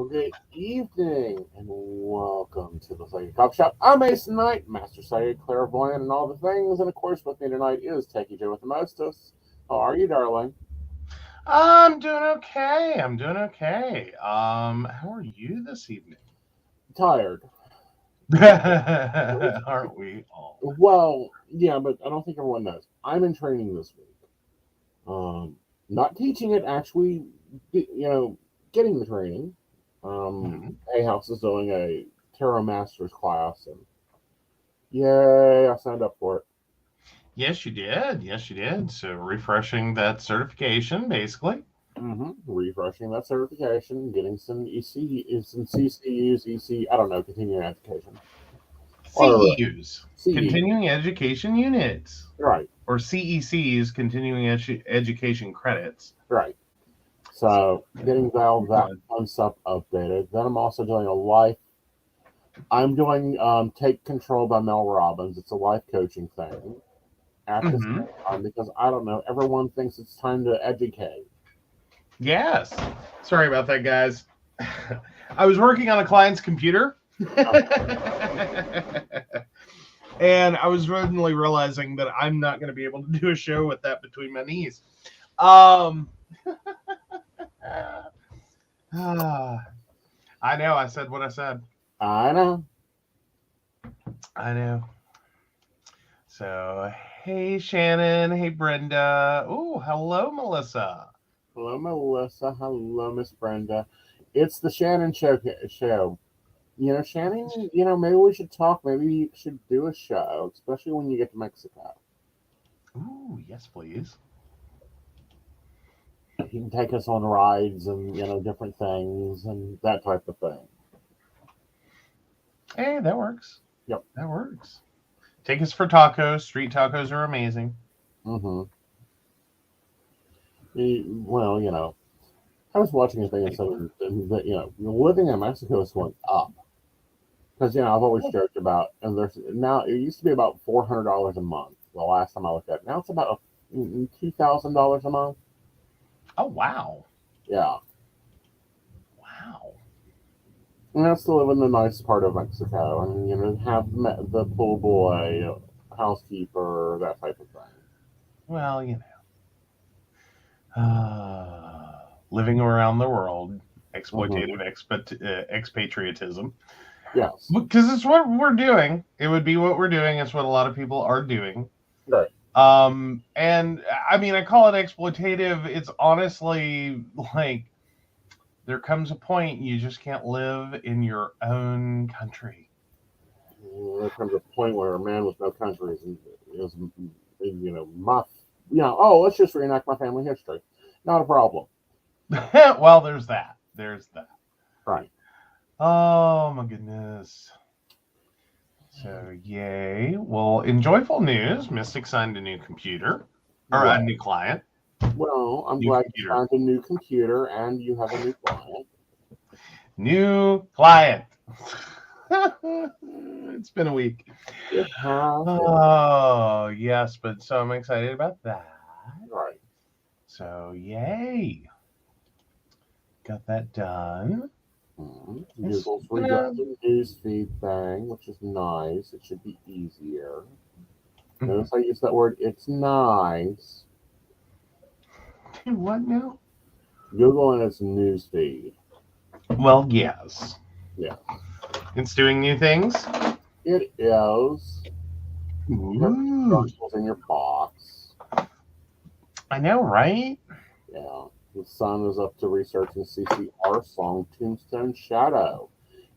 Good evening, and welcome to the Psychic Coffee Shop. I'm Aeson Knight, Master Psychic, clairvoyant, and all the things. And of course, with me tonight is Techie Joe with the Mostest. How are you, darling? I'm doing okay. How are you this evening? Tired. Aren't we all? Well, yeah, but I don't think everyone knows. I'm in training this week. Not teaching it, actually, getting the training. Mhm. A House is doing a Tarot Masters class, and yay, I signed up for it. Yes, you did. Yes, you did. So refreshing that certification, basically. Refreshing that certification, getting some some CCUs, I don't know, continuing education. Or CEUs, CE, continuing education units, right, or CECs, continuing education credits. right. So, So getting all that fun stuff updated. Then I'm also doing a life. I'm doing Take Control by Mel Robbins. It's a life coaching thing at the hmm same time because I don't know, everyone thinks it's time to educate. Yes. Sorry about that, guys. I was working on a client's computer. And I was suddenly realizing that I'm not going to be able to do a show with that between my knees. Um, I know. I said what I said. I know. I know. So, hey, Shannon. Hey, Brenda. Oh, hello, Melissa. Hello, Melissa. Hello, Miss Brenda. It's the Shannon Show. Shannon, maybe we should talk. Maybe you should do a show, especially when you get to Mexico. Ooh, yes, please. You can take us on rides and, different things and that type of thing. Hey, that works. Yep. That works. Take us for tacos. Street tacos are amazing. Mm-hmm. Well, I was watching a thing and said that, living in Mexico is going up. Because, I've always joked about, and there's now, it used to be about $400 a month the last time I looked at it. Now it's about $2,000 a month. Oh, wow. Yeah. Wow. And that's to live in the nice part of Mexico and, have the pool boy, housekeeper, that type of thing. Well, living around the world, Mm-hmm. exploitative expatriatism. Yes. Because it's what we're doing. It would be what we're doing. It's what a lot of people are doing. Right. And I mean, I call it exploitative. It's honestly like there comes a point you just can't live in your own country. There comes a point where a man with no country is my, oh, let's just reenact my family history. Not a problem. Well, there's that. There's that. Right. Oh my goodness. So yay. Well, in joyful news, Mystic signed a new computer. Or a Well, new client. well, I'm New glad you computer. found a new computer and you have a new client. New client. It's been a week. It has. Oh, yes, but so I'm excited about that. Right. So, yay. Got that done. It's Google's gonna. redone the newsfeed thing, which is nice. It should be easier. Mhm. Notice I use that word. It's nice. Do what now? Google and its newsfeed. Well, yes. Yeah. It's doing new things. It is. You have Ooh. commercials in your box. I know, right? Yeah. The sun is up to researching CCR song Tombstone Shadow.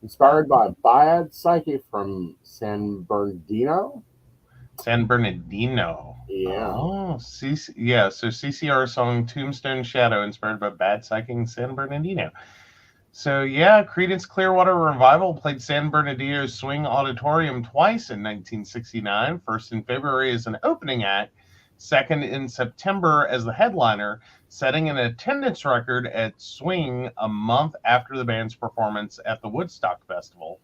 Inspired by Bad Psyche from San Bernardino. San Bernardino. Yeah. Oh, yeah. So CCR song Tombstone Shadow, inspired by Bad Psychic in San Bernardino. So yeah, Creedence Clearwater Revival played San Bernardino's Swing Auditorium twice in 1969. First in February as an opening act, second in September as the headliner, setting an attendance record at Swing a month after the band's performance at the Woodstock Festival.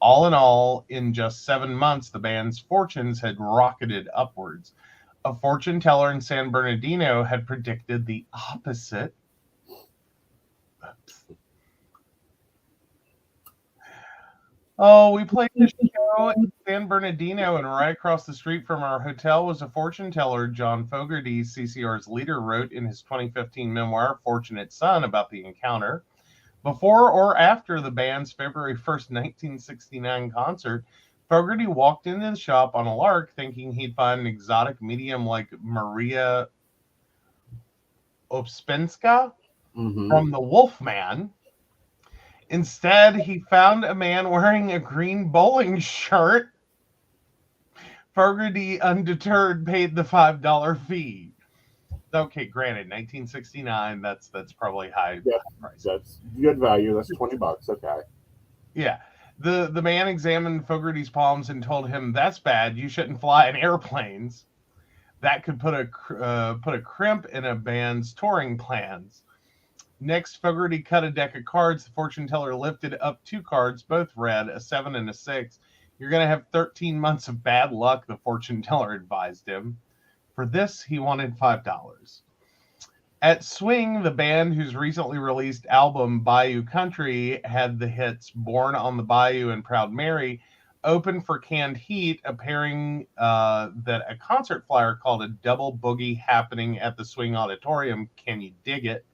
All in all, in just 7 months, the band's fortunes had rocketed upwards. A fortune teller in San Bernardino had predicted the opposite. Oops. Oh, we played the show in San Bernardino, and right across the street from our hotel was a fortune teller. John Fogerty, CCR's leader, wrote in his 2015 memoir, Fortunate Son, about the encounter. Before or after the band's February 1st, 1969 concert, Fogerty walked into the shop on a lark thinking he'd find an exotic medium like Maria Obspenska from the Wolfman. Instead, he found a man wearing a green bowling shirt. Fogerty, undeterred, paid the $5 fee. Okay, granted, 1969, that's probably high price. That's good value. That's $20. Okay. Yeah. The man examined Fogerty's palms and told him, "That's bad. You shouldn't fly in airplanes. That could put a crimp in a band's touring plans." Next, Fogerty cut a deck of cards. The fortune teller lifted up 2 cards, both red, a 7 and a 6. "You're going to have 13 months of bad luck," the fortune teller advised him. For this, he wanted $5. At Swing, the band whose recently released album Bayou Country had the hits Born on the Bayou and Proud Mary, opened for Canned Heat, appearing that a concert flyer called a double boogie happening at the Swing Auditorium. Can you dig it?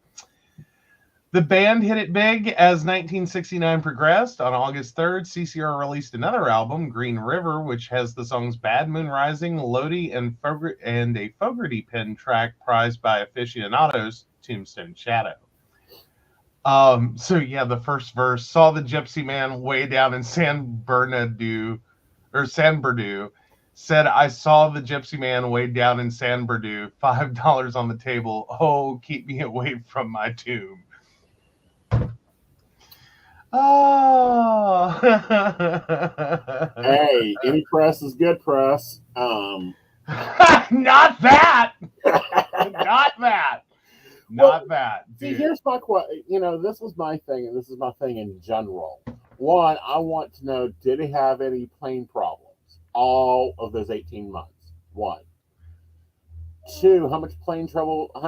The band hit it big as 1969 progressed. On August 3rd, CCR released another album, Green River, which has the songs Bad Moon Rising, Lodi, and a Fogerty pen track prized by aficionados, Tombstone Shadow. So yeah, the first verse, "Saw the gypsy man way down in San Bernardino, said, I saw the gypsy man way down in San Bernardino, $5 on the table. Oh, keep me away from my tomb." Oh. Hey, any press is good press. Not that. Not that. Not that. See, here's my question. This was my thing, and this is my thing in general. One, I want to know, did he have any plane problems all of those 18 months? One. Two, how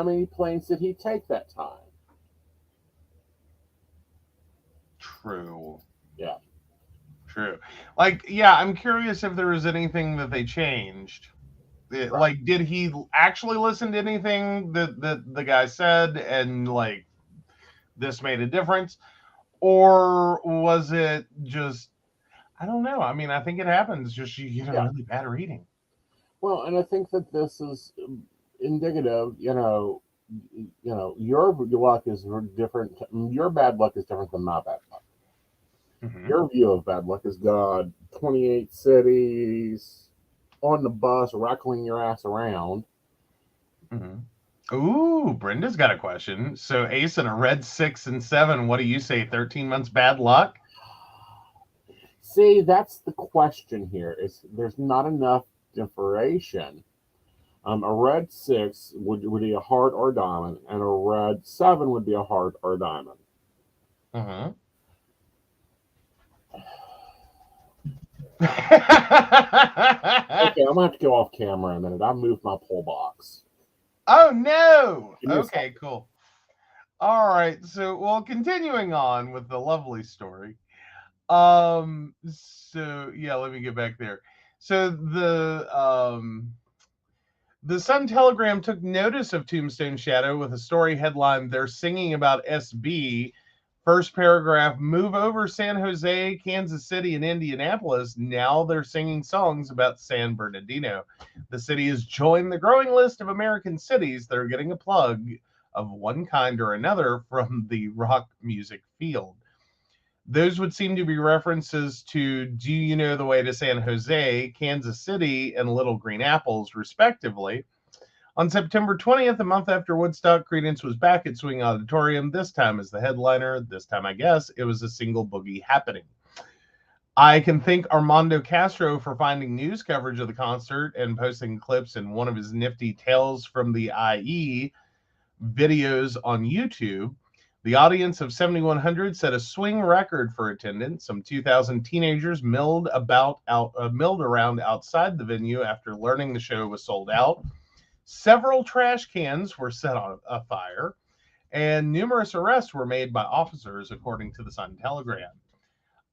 many planes did he take that time? True. Yeah. True. Like, yeah, I'm curious if there was anything that they changed. Right. Like, did he actually listen to anything that the guy said and, like, this made a difference? Or was it just, I don't know. I mean, I think it happens. Just you get a really bad reading. Well, and I think that this is indicative, your luck is different. Your bad luck is different than my bad luck. Mm-hmm. Your view of bad luck is God, 28 cities, on the bus, rackling your ass around. Mm-hmm. Ooh, Brenda's got a question. So Aeson, a red 6 and 7. What do you say? 13 months bad luck? See, that's the question here. There's not enough differentiation. A red 6 would be a heart or diamond, and a red 7 would be a heart or diamond. Mm-hmm. Okay, I'm gonna have to go off camera a minute. I moved my pull box. Oh no! Okay, cool. All right, so well, continuing on with the lovely story. So yeah, let me get back there. So the Sun Telegram took notice of Tombstone Shadow with a story headline, "They're singing about SB." First paragraph, "Move over San Jose, Kansas City, and Indianapolis. Now they're singing songs about San Bernardino. The city has joined the growing list of American cities that are getting a plug of one kind or another from the rock music field." Those would seem to be references to Do You Know the Way to San Jose, Kansas City, and Little Green Apples, respectively. On September 20th, a month after Woodstock, Creedence was back at Swing Auditorium, this time as the headliner. This time, I guess, it was a single boogie happening. I can thank Armando Castro for finding news coverage of the concert and posting clips in one of his nifty Tales from the IE videos on YouTube. The audience of 7,100 set a swing record for attendance. Some 2,000 teenagers milled around outside the venue after learning the show was sold out. Several trash cans were set on fire, and numerous arrests were made by officers, according to the Sun Telegram.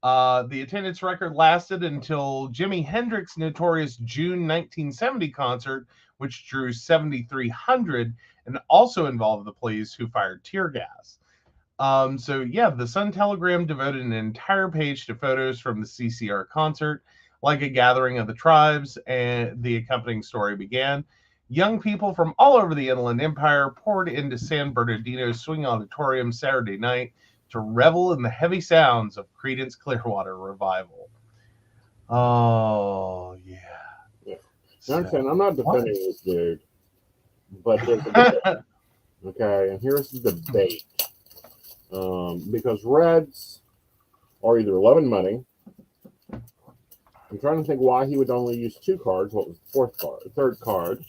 The attendance record lasted until Jimi Hendrix's notorious June 1970 concert, which drew 7,300 and also involved the police who fired tear gas. So yeah, the Sun Telegram devoted an entire page to photos from the CCR concert, like a gathering of the tribes, and the accompanying story began. Young people from all over the Inland Empire poured into San Bernardino's Swing Auditorium Saturday night to revel in the heavy sounds of Creedence Clearwater Revival. Oh, yeah. Yeah. Now, I'm not defending this dude, but there's a debate. Okay, and here's the debate. Because Reds are either loving money. I'm trying to think why he would only use 2 cards. What was the fourth card? The third card.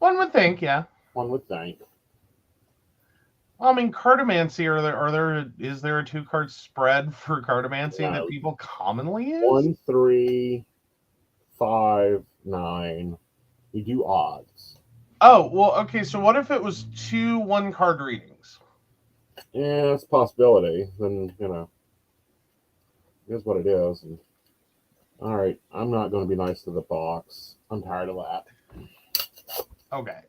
One would think, yeah. One would think. Well, I mean, cartomancy. Is there a 2-card spread for cartomancy that people commonly use? 1, 3, 5, 9. You do odds. Oh, well, okay. So what if it was 2 1-card readings? Yeah, it's a possibility. Then here's what it is. And, all right, I'm not going to be nice to the box. I'm tired of that. Okay.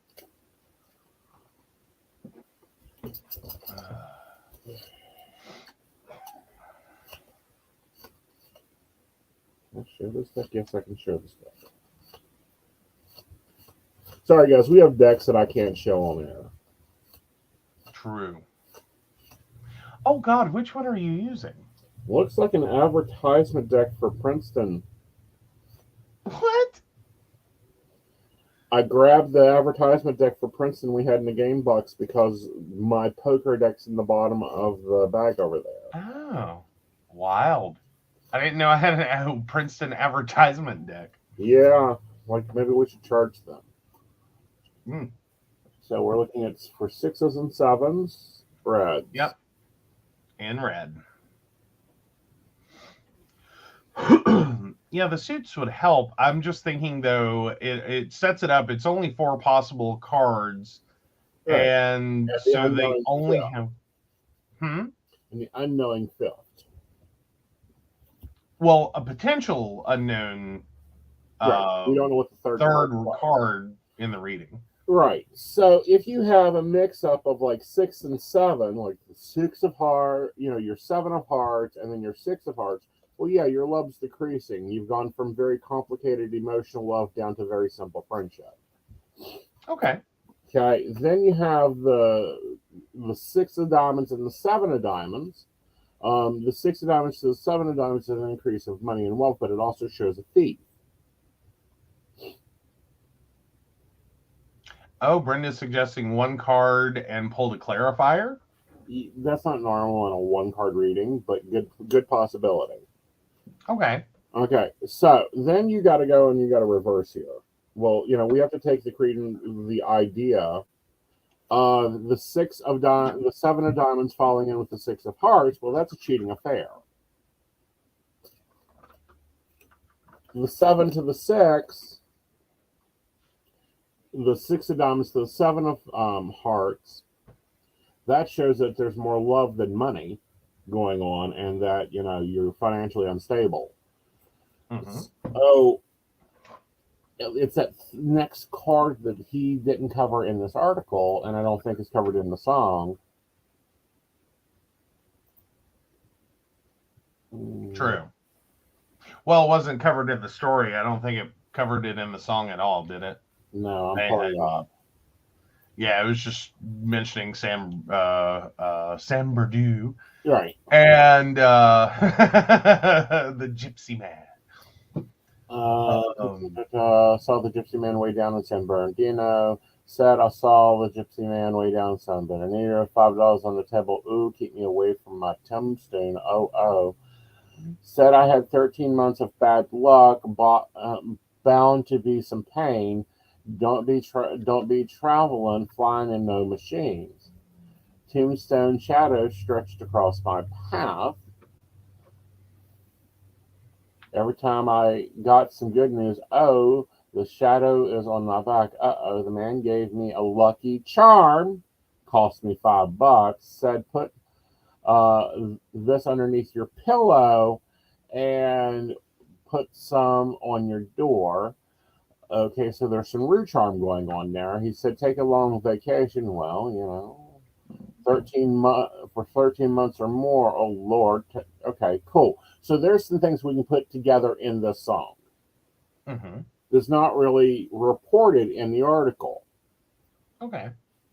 Can I share this deck? Yes, I can share this deck. Sorry, guys. We have decks that I can't show on air. True. Oh, God. Which one are you using? Looks like an advertisement deck for Princeton. What? I grabbed the advertisement deck for Princeton we had in the game box because my poker deck's in the bottom of the bag over there. Oh, wild. I didn't know I had a Princeton advertisement deck. Yeah, like maybe we should charge them. Mm. So we're looking at for 6s and 7s, Reds. Yep. In red. Yeah, the suits would help. I'm just thinking, though, it sets it up. It's only 4 possible cards. Right. And so they only have... And the unknowing fifth. Well, a potential unknown... Right. We don't know what the third card in the reading. Right. So if you have a mix-up of like 6 and 7, like the 6 of hearts, your 7 of hearts, and then your 6 of hearts, well, yeah, your love's decreasing. You've gone from very complicated emotional love down to very simple friendship. Okay. Okay. Then you have the 6 of diamonds and the 7 of diamonds. The 6 of diamonds to the 7 of diamonds is an increase of money and wealth, but it also shows a thief. Oh, Brenda's suggesting 1 card and pulled a clarifier? That's not normal in a 1-card reading, but good possibility. Okay. Okay, so then you got to go and you got to reverse here. Well, we have to take the idea of the 7 of diamonds falling in with the 6 of hearts. Well, that's a cheating affair. The 7 to the 6, the 6 of diamonds to the 7 of hearts. That shows that there's more love than money going on, and that you're financially unstable. Mm-hmm. So it's that next card that he didn't cover in this article, and I don't think is covered in the song. True. Well, it wasn't covered in the story. I don't think it covered it in the song at all, did it? No, I'm pulling up. Yeah, it was just mentioning Sam Berdue. Right. And the Gypsy Man. Saw the Gypsy Man way down in San Bernardino. Said I saw the Gypsy Man way down in San Bernardino. $5 on the table. Ooh, keep me away from my tombstone. Oh. Said I had 13 months of bad luck. Bound to be some pain. Don't be traveling, flying in no machines. Tombstone shadows stretched across my path. Every time I got some good news, oh, the shadow is on my back. Uh-oh, the man gave me a lucky charm. Cost me $5. Said put this underneath your pillow and put some on your door. Okay, so there's some root charm going on there. He said, take a long vacation. Well, 13 months for 13 months or more. Oh Lord. Okay, cool. So there's some things we can put together in this song. Mm-hmm. That's not really reported in the article. Okay.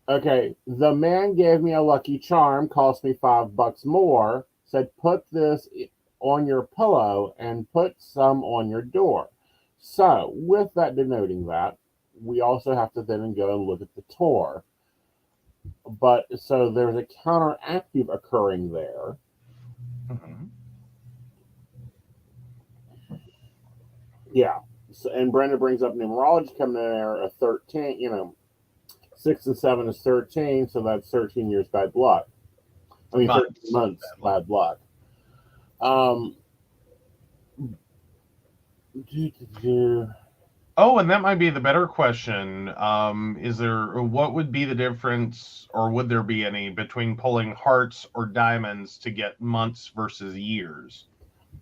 Okay, the man gave me a lucky charm, cost me $5 more, said put this on your pillow and put some on your door. So, with that denoting that, we also have to then go and look at the tour. But so there's a counteractive occurring there. Mm-hmm. Yeah. So, and Brenda brings up numerology coming in there a 13, 6 and 7 is 13, so that's 13 years bad luck. I mean, 13 months bad luck. Oh, and that might be the better question. What would be the difference, or would there be any, between pulling hearts or diamonds to get months versus years?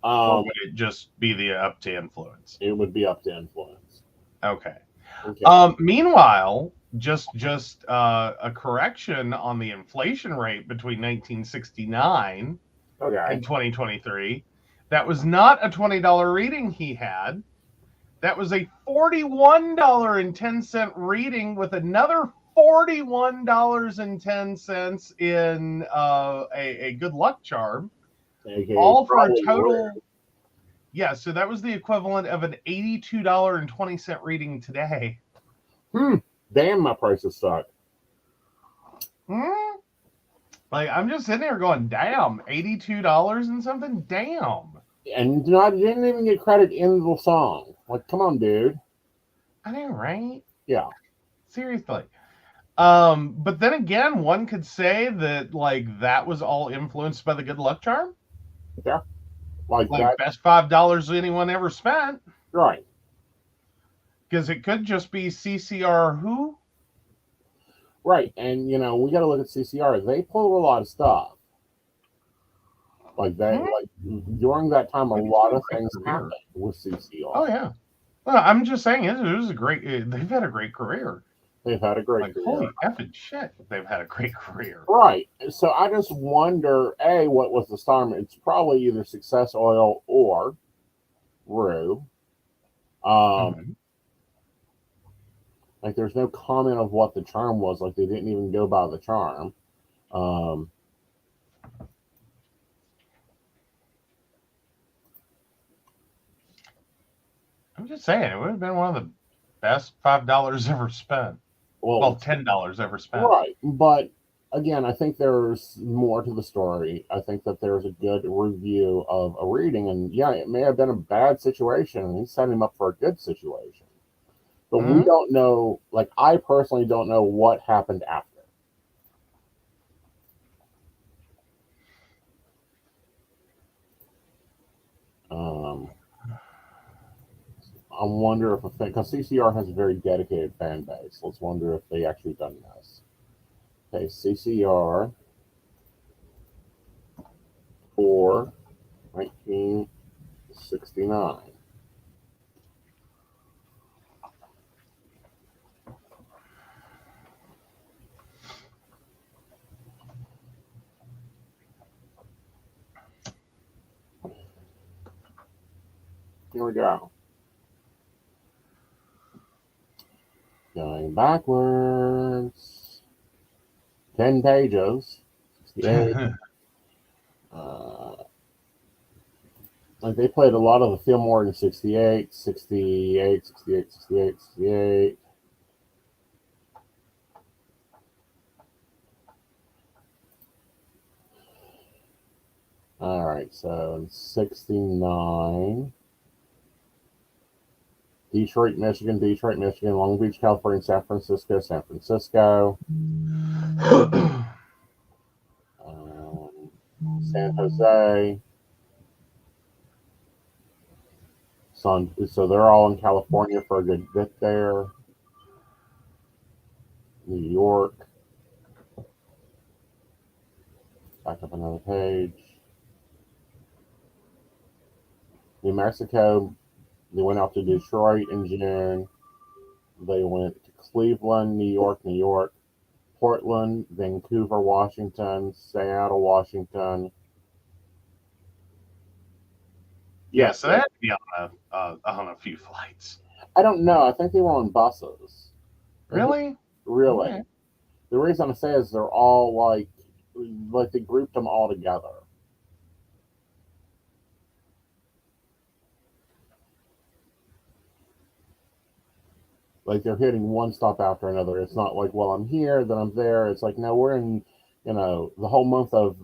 Or would it just be up to influence? It would be up to influence. Okay. Meanwhile, just a correction on the inflation rate between 1969 and 2023. That was not a $20 reading he had. That was a $41.10 reading with another $41.10 in a good luck charm. All for a total. Yeah, so that was the equivalent of an $82.20 reading today. Damn, my prices suck. Like, I'm just sitting there going, damn, $82 and something? Damn. And I didn't even get credit in the song. Like, come on, dude. I know, right? Yeah. Seriously. But then again, one could say that, like, that was all influenced by the good luck charm. Yeah. Like that, best $5 anyone ever spent. Right. Because it could just be CCR who? Right. And, we got to look at CCR. They pull a lot of stuff. Like that, like during that time, a lot of things happened with CCR. Oh, yeah. Well, I'm just saying, it was a great, they've had a great career. They've had a great career. Holy effing shit, they've had a great career. Right. So I just wonder, A, what was the storm? It's probably either Success Oil or Rue. Like, there's no comment of what the charm was. Like, they didn't even go by the charm. I'm just saying, it would have been one of the best $5 ever spent. Well, $10 ever spent. Right. But again, I think there's more to the story. I think that there's a good review of a reading. And yeah, it may have been a bad situation, and he set him up for a good situation. But we don't know, like, I personally don't know what happened after. I wonder if because CCR has a very dedicated fan base. Let's wonder if they actually done this. Okay, CCR for 1969. Here we go. Going backwards. 10 pages. 68. Like, they played a lot of the Fillmore in 68, 68, 68, 68, 68. All right, so in 69. Detroit, Michigan, Long Beach, California, San Francisco, San Jose. So they're all in California for a good bit there. New York. Back up another page. New Mexico, they went out to Detroit in June. They went to Cleveland, New York, Portland, Vancouver, Washington, Seattle, Washington. Yeah, so they had to be on a few flights. I don't know. I think they were on buses. Really? Really. Okay. The reason I say is they're all like they grouped them all together. Like they're hitting one stop after another. It's not like, well, I'm here, then I'm there. It's like, no, we're in, the whole month of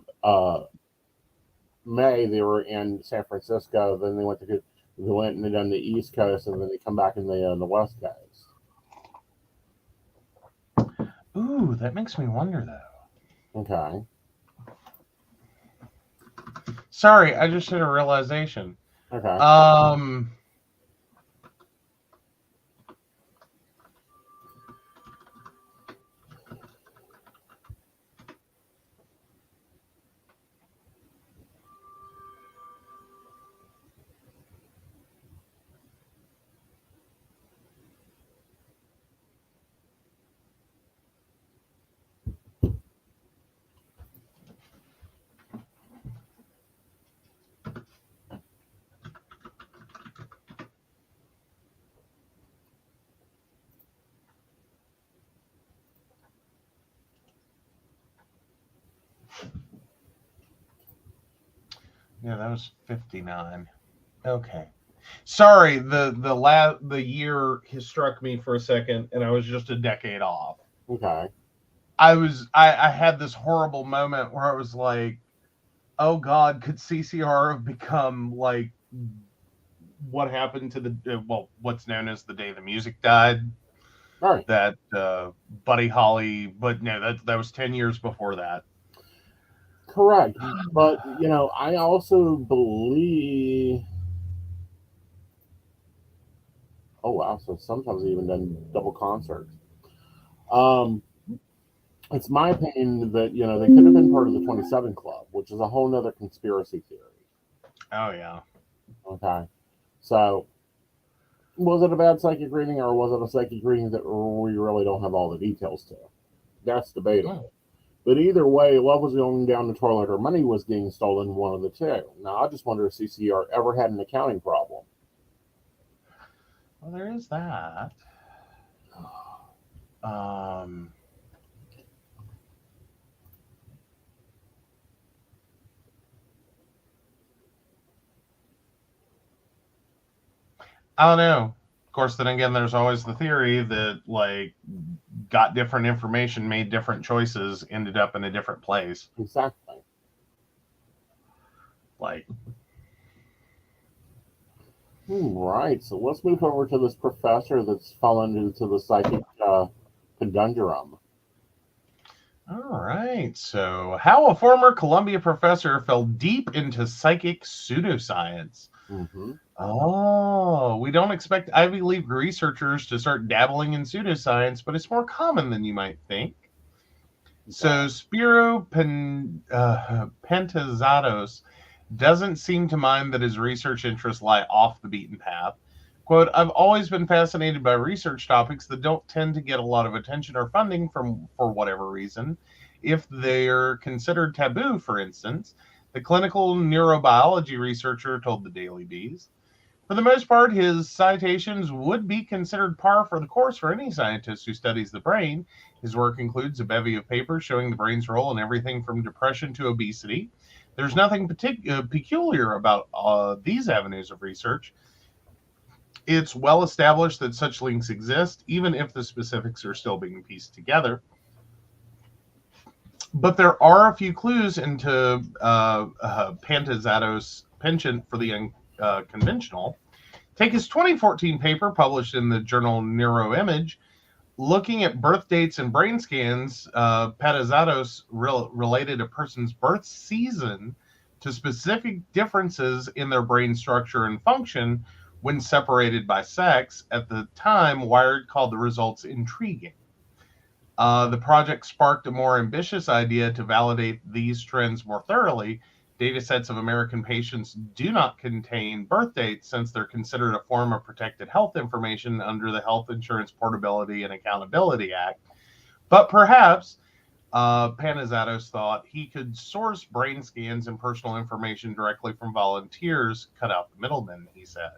May. They were in San Francisco. Then they went and done the East Coast, and then they come back in the West Coast. Ooh, that makes me wonder though. Okay. Sorry, I just had a realization. Okay. Yeah, that was 59. Okay. Sorry, the year has struck me for a second, and I was just a decade off. Okay. I had this horrible moment where I was like, oh God, could CCR have become like what happened to what's known as the day the music died? Right. That Buddy Holly, but no, that was 10 years before that. Correct. But, I also believe. Oh, wow. So sometimes they even done double concerts. It's my opinion that, they could have been part of the 27 Club, which is a whole nother conspiracy theory. Oh, yeah. Okay. So, was it a bad psychic reading, or was it a psychic reading that we really don't have all the details to? That's debatable. But either way, love was going down the toilet or money was being stolen, one of the two. Now, I just wonder if CCR ever had an accounting problem. Well, there is that. I don't know. Of course, then again, there's always the theory that like got different information, made different choices, ended up in a different place. Exactly. Like, right. So let's move over to this professor that's fallen into the psychic conundrum. all right. So, how a former Columbia professor fell deep into psychic pseudoscience. Mm-hmm. Oh, we don't expect Ivy League researchers to start dabbling in pseudoscience, but it's more common than you might think. Okay. So Spiro Pantazatos doesn't seem to mind that his research interests lie off the beaten path. Quote, I've always been fascinated by research topics that don't tend to get a lot of attention or funding for whatever reason. If they're considered taboo, for instance, the clinical neurobiology researcher told the Daily Beast. For the most part, his citations would be considered par for the course for any scientist who studies the brain. His work includes a bevy of papers showing the brain's role in everything from depression to obesity. There's nothing peculiar about these avenues of research. It's well established that such links exist, even if the specifics are still being pieced together. But there are a few clues into Pantazatos' penchant for the unconventional. Take his 2014 paper published in the journal Neuroimage. Looking at birth dates and brain scans, Pantazatos related a person's birth season to specific differences in their brain structure and function when separated by sex. At the time, Wired called the results intriguing. The project sparked a more ambitious idea to validate these trends more thoroughly. Data sets of American patients do not contain birth dates since they're considered a form of protected health information under the Health Insurance Portability and Accountability Act. But perhaps Panizatos thought he could source brain scans and personal information directly from volunteers, cut out the middlemen, he said.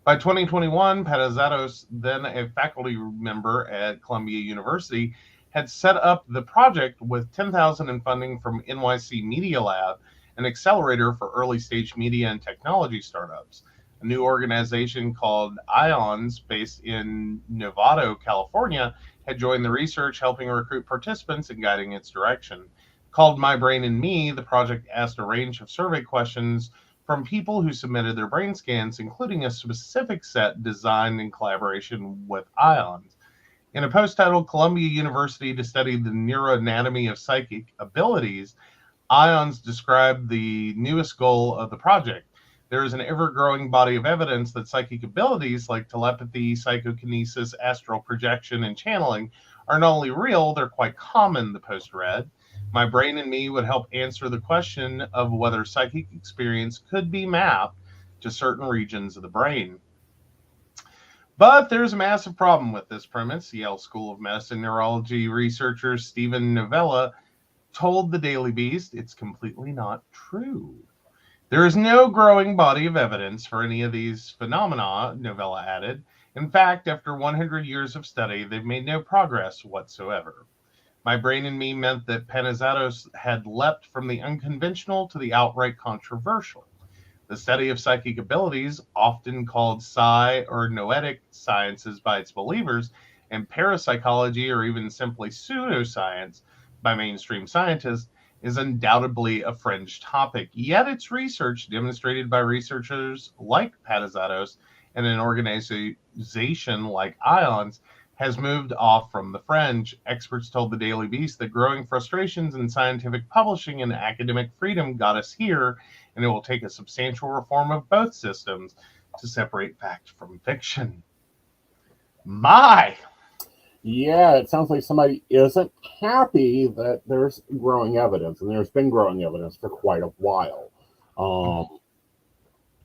By 2021, Panizatos, then a faculty member at Columbia University, had set up the project with $10,000 in funding from NYC Media Lab, an accelerator for early stage media and technology startups. A new organization called Ions, based in Novato, California, had joined the research, helping recruit participants and guiding its direction. Called My Brain and Me, the project asked a range of survey questions from people who submitted their brain scans, including a specific set designed in collaboration with Ions. In a post titled Columbia University to Study the Neuroanatomy of Psychic Abilities, Ions described the newest goal of the project. There is an ever-growing body of evidence that psychic abilities like telepathy, psychokinesis, astral projection, and channeling are not only real, they're quite common, the post read. My Brain and Me would help answer the question of whether psychic experience could be mapped to certain regions of the brain. But there's a massive problem with this premise. Yale School of Medicine neurology researcher Stephen Novella told the Daily Beast it's completely not true. There is no growing body of evidence for any of these phenomena, Novella added. In fact, after 100 years of study, they've made no progress whatsoever. My Brain and Me meant that Panizatos had leapt from the unconventional to the outright controversial. The study of psychic abilities, often called psi or noetic sciences by its believers, and parapsychology or even simply pseudoscience by mainstream scientists, is undoubtedly a fringe topic. Yet its research, demonstrated by researchers like Panizatos and an organization like Ions, has moved off from the fringe. Experts told the Daily Beast that growing frustrations in scientific publishing and academic freedom got us here, and it will take a substantial reform of both systems to separate fact from fiction. My! Yeah, it sounds like somebody isn't happy that there's growing evidence, and there's been growing evidence for quite a while.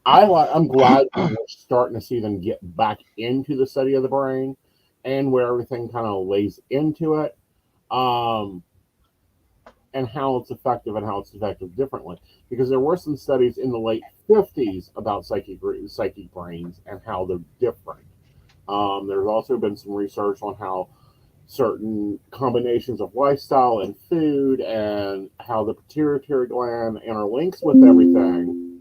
I'm glad we're starting to see them get back into the study of the brain and where everything kind of lays into it, and how it's effective and how it's effective differently. Because there were some studies in the late 50s about psychic brains and how they're different. There's also been some research on how certain combinations of lifestyle and food and how the pituitary gland interlinks with everything.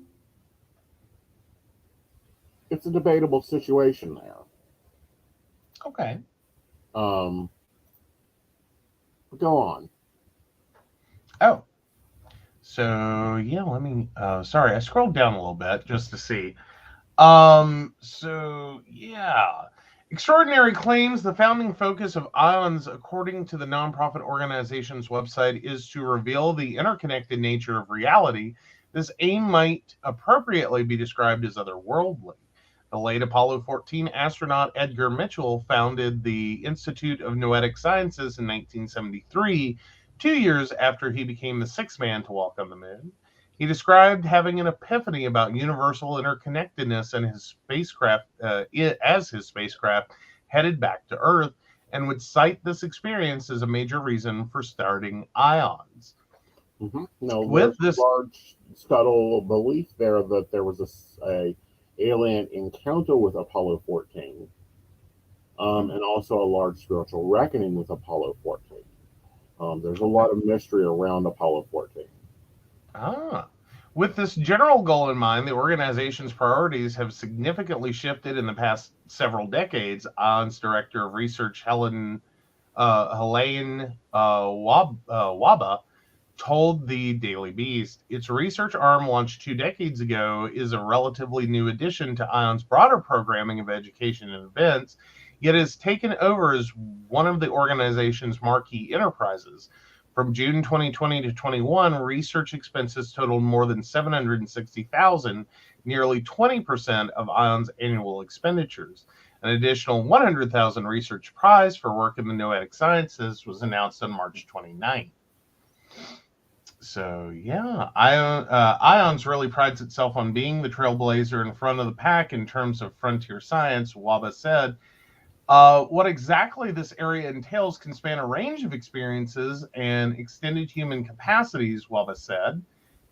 It's a debatable situation there. Okay. Go on. Oh. So, yeah, let me... sorry, I scrolled down a little bit just to see. So, yeah. Extraordinary claims. The founding focus of Ions, according to the nonprofit organization's website, is to reveal the interconnected nature of reality. This aim might appropriately be described as otherworldly. The late Apollo 14 astronaut Edgar Mitchell founded the Institute of Noetic Sciences in 1973, 2 years after he became the sixth man to walk on the moon. He described having an epiphany about universal interconnectedness and his spacecraft headed back to Earth, and would cite this experience as a major reason for starting Ions. Mm-hmm. No, with this large subtle belief there that there was a alien encounter with Apollo 14, and also a large spiritual reckoning with Apollo 14. There's a lot of mystery around Apollo 14. With this general goal in mind, the organization's priorities have significantly shifted in the past several decades. Ions Director of Research Helene Waba told the Daily Beast, its research arm, launched 2 decades ago, is a relatively new addition to Ions' broader programming of education and events, yet has taken over as one of the organization's marquee enterprises. From June 2020 to 21, research expenses totaled more than $760,000, nearly 20% of Ions' annual expenditures. An additional $100,000 research prize for work in the noetic sciences was announced on March 29th. So, yeah, IONS really prides itself on being the trailblazer in front of the pack in terms of frontier science, Waba said. What exactly this area entails can span a range of experiences and extended human capacities, Waba said.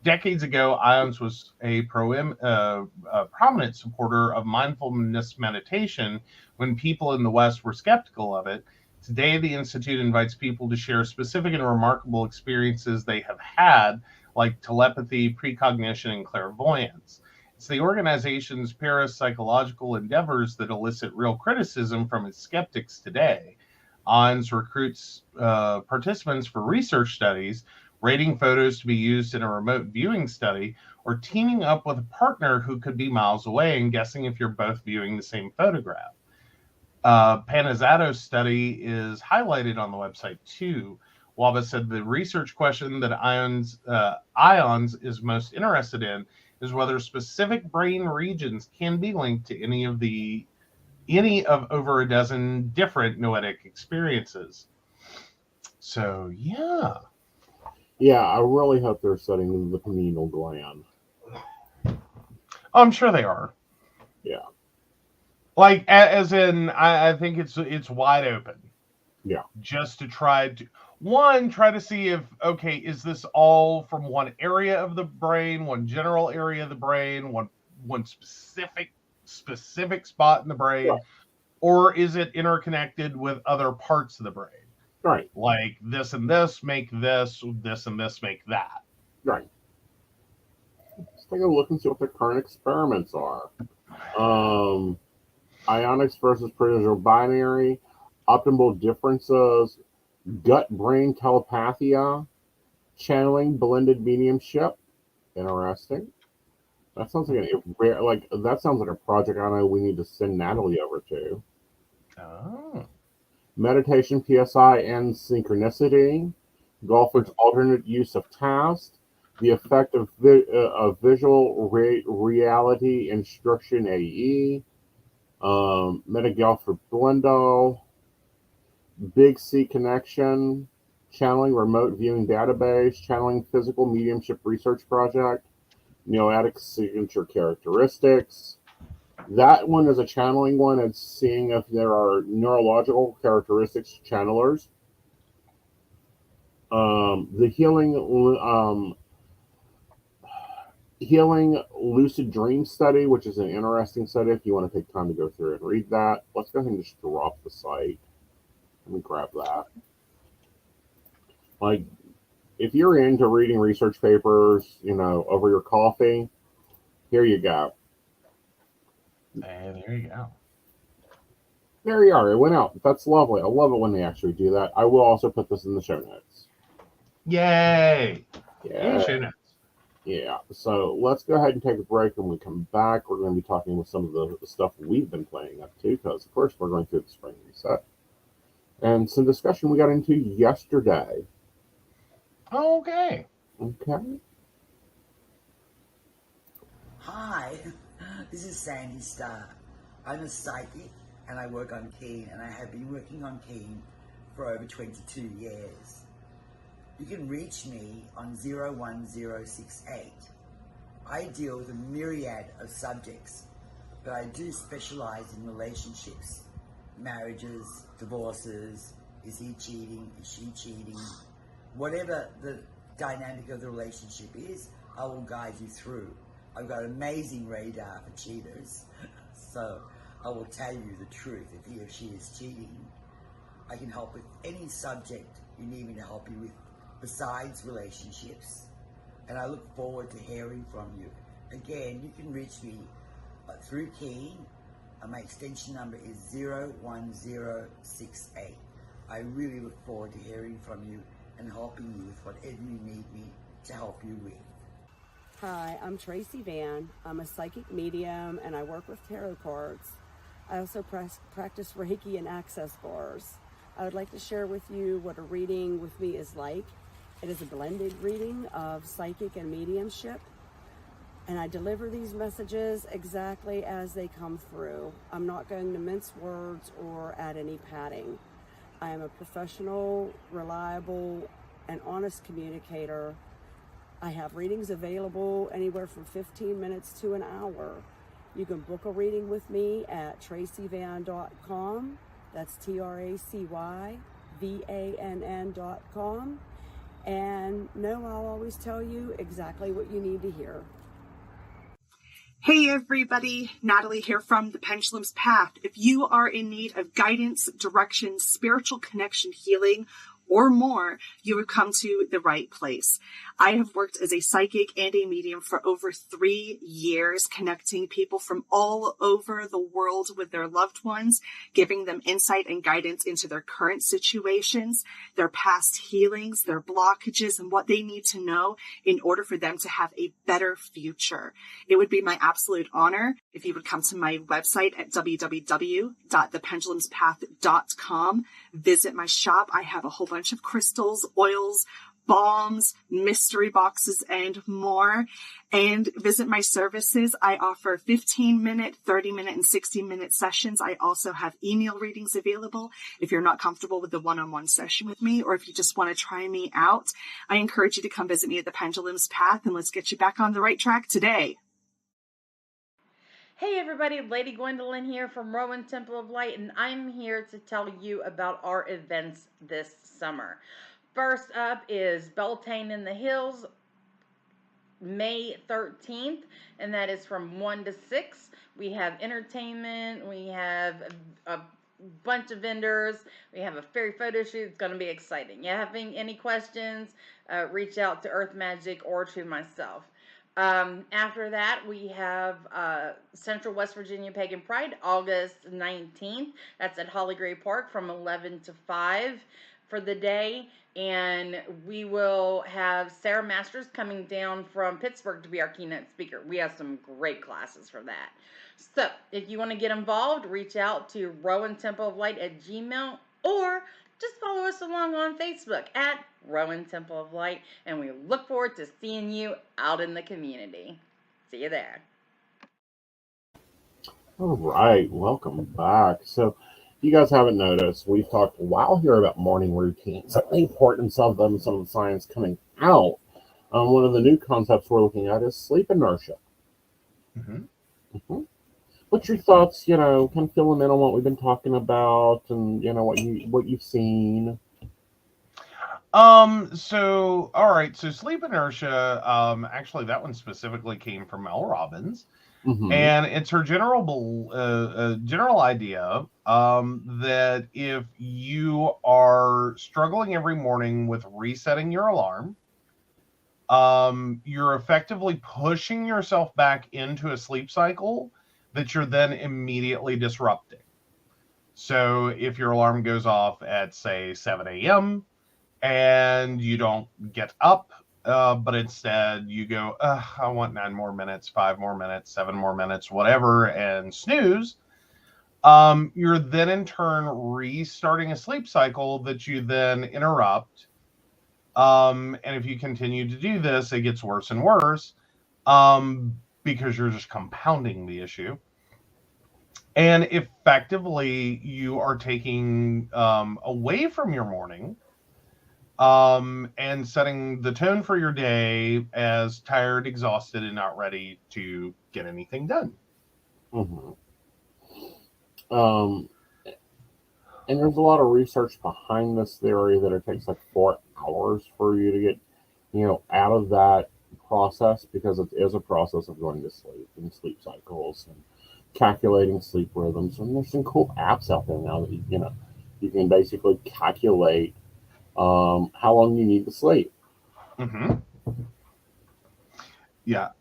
Decades ago, IONS was a prominent supporter of mindfulness meditation when people in the West were skeptical of it. Today, the Institute invites people to share specific and remarkable experiences they have had, like telepathy, precognition, and clairvoyance. It's the organization's parapsychological endeavors that elicit real criticism from its skeptics today. IONS recruits participants for research studies, rating photos to be used in a remote viewing study, or teaming up with a partner who could be miles away and guessing if you're both viewing the same photograph. Panizzado's study is highlighted on the website too. Waba said the research question that IONS is most interested in is whether specific brain regions can be linked to any of over a dozen different noetic experiences. So yeah. Yeah, I really hope they're studying the pineal gland. I'm sure they are. Yeah. Like, as in, I think it's wide open. Yeah. Just to try to see if, okay, is this all from one area of the brain, one general area of the brain, one specific spot in the brain, Right. or is it interconnected with other parts of the brain? Right. Like this and this make this and this make that. Right. Let's take a look and see what the current experiments are. Ionics versus protozoo binary, optimal differences, gut-brain telepathia, channeling blended mediumship. Interesting. That sounds like a project I know we need to send Natalie over to. Oh. Meditation, PSI, and synchronicity. Golfer's alternate use of task. The effect of visual reality instruction AE. Metagolf for Blendall. Big C connection. Channeling remote viewing database. Channeling physical mediumship research project. Noetic signature characteristics. That one is a channeling one. It's seeing if there are neurological characteristics to channelers. The healing lucid dream study, which is an interesting study if you want to take time to go through and read that. Let's go ahead and just drop the site. Let me grab that. Like, if you're into reading research papers, over your coffee, here you go. And there you go. There you are. It went out. That's lovely. I love it when they actually do that. I will also put this in the show notes. Yay! Yeah. Show notes. Yeah. So let's go ahead and take a break. When we come back, we're going to be talking with some of the stuff we've been playing up to, because, of course, we're going through the spring reset. And some discussion we got into yesterday. Okay. Okay. Hi, this is Sandy Starr. I'm a psychic and I work on Keen, and I have been working on Keen for over 22 years. You can reach me on 01068. I deal with a myriad of subjects, but I do specialize in relationships, marriages, divorces, is he cheating, is she cheating, whatever the dynamic of the relationship is, I will guide you through. I've got amazing radar for cheaters, so I will tell you the truth if he or she is cheating. I can help with any subject you need me to help you with besides relationships, and I look forward to hearing from you. Again, you can reach me through Keen. My extension number is 01068. I really look forward to hearing from you and helping you with whatever you need me to help you with. Hi, I'm Tracy Van. I'm a psychic medium and I work with tarot cards. I also practice Reiki and access bars. I would like to share with you what a reading with me is like. It is a blended reading of psychic and mediumship. And I deliver these messages exactly as they come through. I'm not going to mince words or add any padding. I am a professional, reliable, and honest communicator. I have readings available anywhere from 15 minutes to an hour. You can book a reading with me at tracyvann.com. That's TracyVann.com. And no, I'll always tell you exactly what you need to hear. Hey everybody, Natalie here from The Pendulum's Path. If you are in need of guidance, direction, spiritual connection, healing, or more, you have come to the right place. I have worked as a psychic and a medium for over 3 years, connecting people from all over the world with their loved ones, giving them insight and guidance into their current situations, their past healings, their blockages, and what they need to know in order for them to have a better future. It would be my absolute honor if you would come to my website at www.thependulumspath.com. Visit my shop. I have a whole bunch of crystals, oils, balms, mystery boxes, and more. And visit my services. I offer 15-minute, 30-minute, and 60-minute sessions. I also have email readings available if you're not comfortable with the one-on-one session with me, or if you just want to try me out. I encourage you to come visit me at the Pendulum's Path, and let's get you back on the right track today. Hey everybody, Lady Gwendolyn here from Rowan Temple of Light, and I'm here to tell you about our events this summer. First up is Beltane in the Hills, May 13th, and that is from 1 to 6. We have entertainment, we have a bunch of vendors, we have a fairy photo shoot. It's going to be exciting. You having any questions, reach out to Earth Magic or to myself. After that, we have Central West Virginia Pagan Pride, August 19th. That's at Holly Gray Park from 11 to 5 for the day. And we will have Sarah Masters coming down from Pittsburgh to be our keynote speaker. We have some great classes for that. So if you want to get involved, reach out to Rowan Temple of Light at Gmail, or just follow us along on Facebook at Rowan Temple of Light, and we look forward to seeing you out in the community. See you there. All right, welcome back. So, you guys haven't noticed, we've talked a while here about morning routines, the importance of them, some of the science coming out. One of the new concepts we're looking at is sleep inertia. What's your thoughts, kind of fill them in on what we've been talking about and, what you've seen? So, all right. So sleep inertia, actually that one specifically came from Mel Robbins. And it's her general idea that if you are struggling every morning with resetting your alarm, you're effectively pushing yourself back into a sleep cycle that you're then immediately disrupting. So if your alarm goes off at, say, 7 a.m. and you don't get up, but instead you go, I want 9 more minutes, 5 more minutes, 7 more minutes, whatever, and snooze, you're then in turn restarting a sleep cycle that you then interrupt. And if you continue to do this, it gets worse and worse because you're just compounding the issue. And effectively, you are taking away from your morning and setting the tone for your day as tired, exhausted, and not ready to get anything done. And there's a lot of research behind this theory that it takes like 4 hours for you to get, out of that process, because it is a process of going to sleep and sleep cycles and calculating sleep rhythms. And there's some cool apps out there now that you can basically calculate how long you need to sleep. Yeah.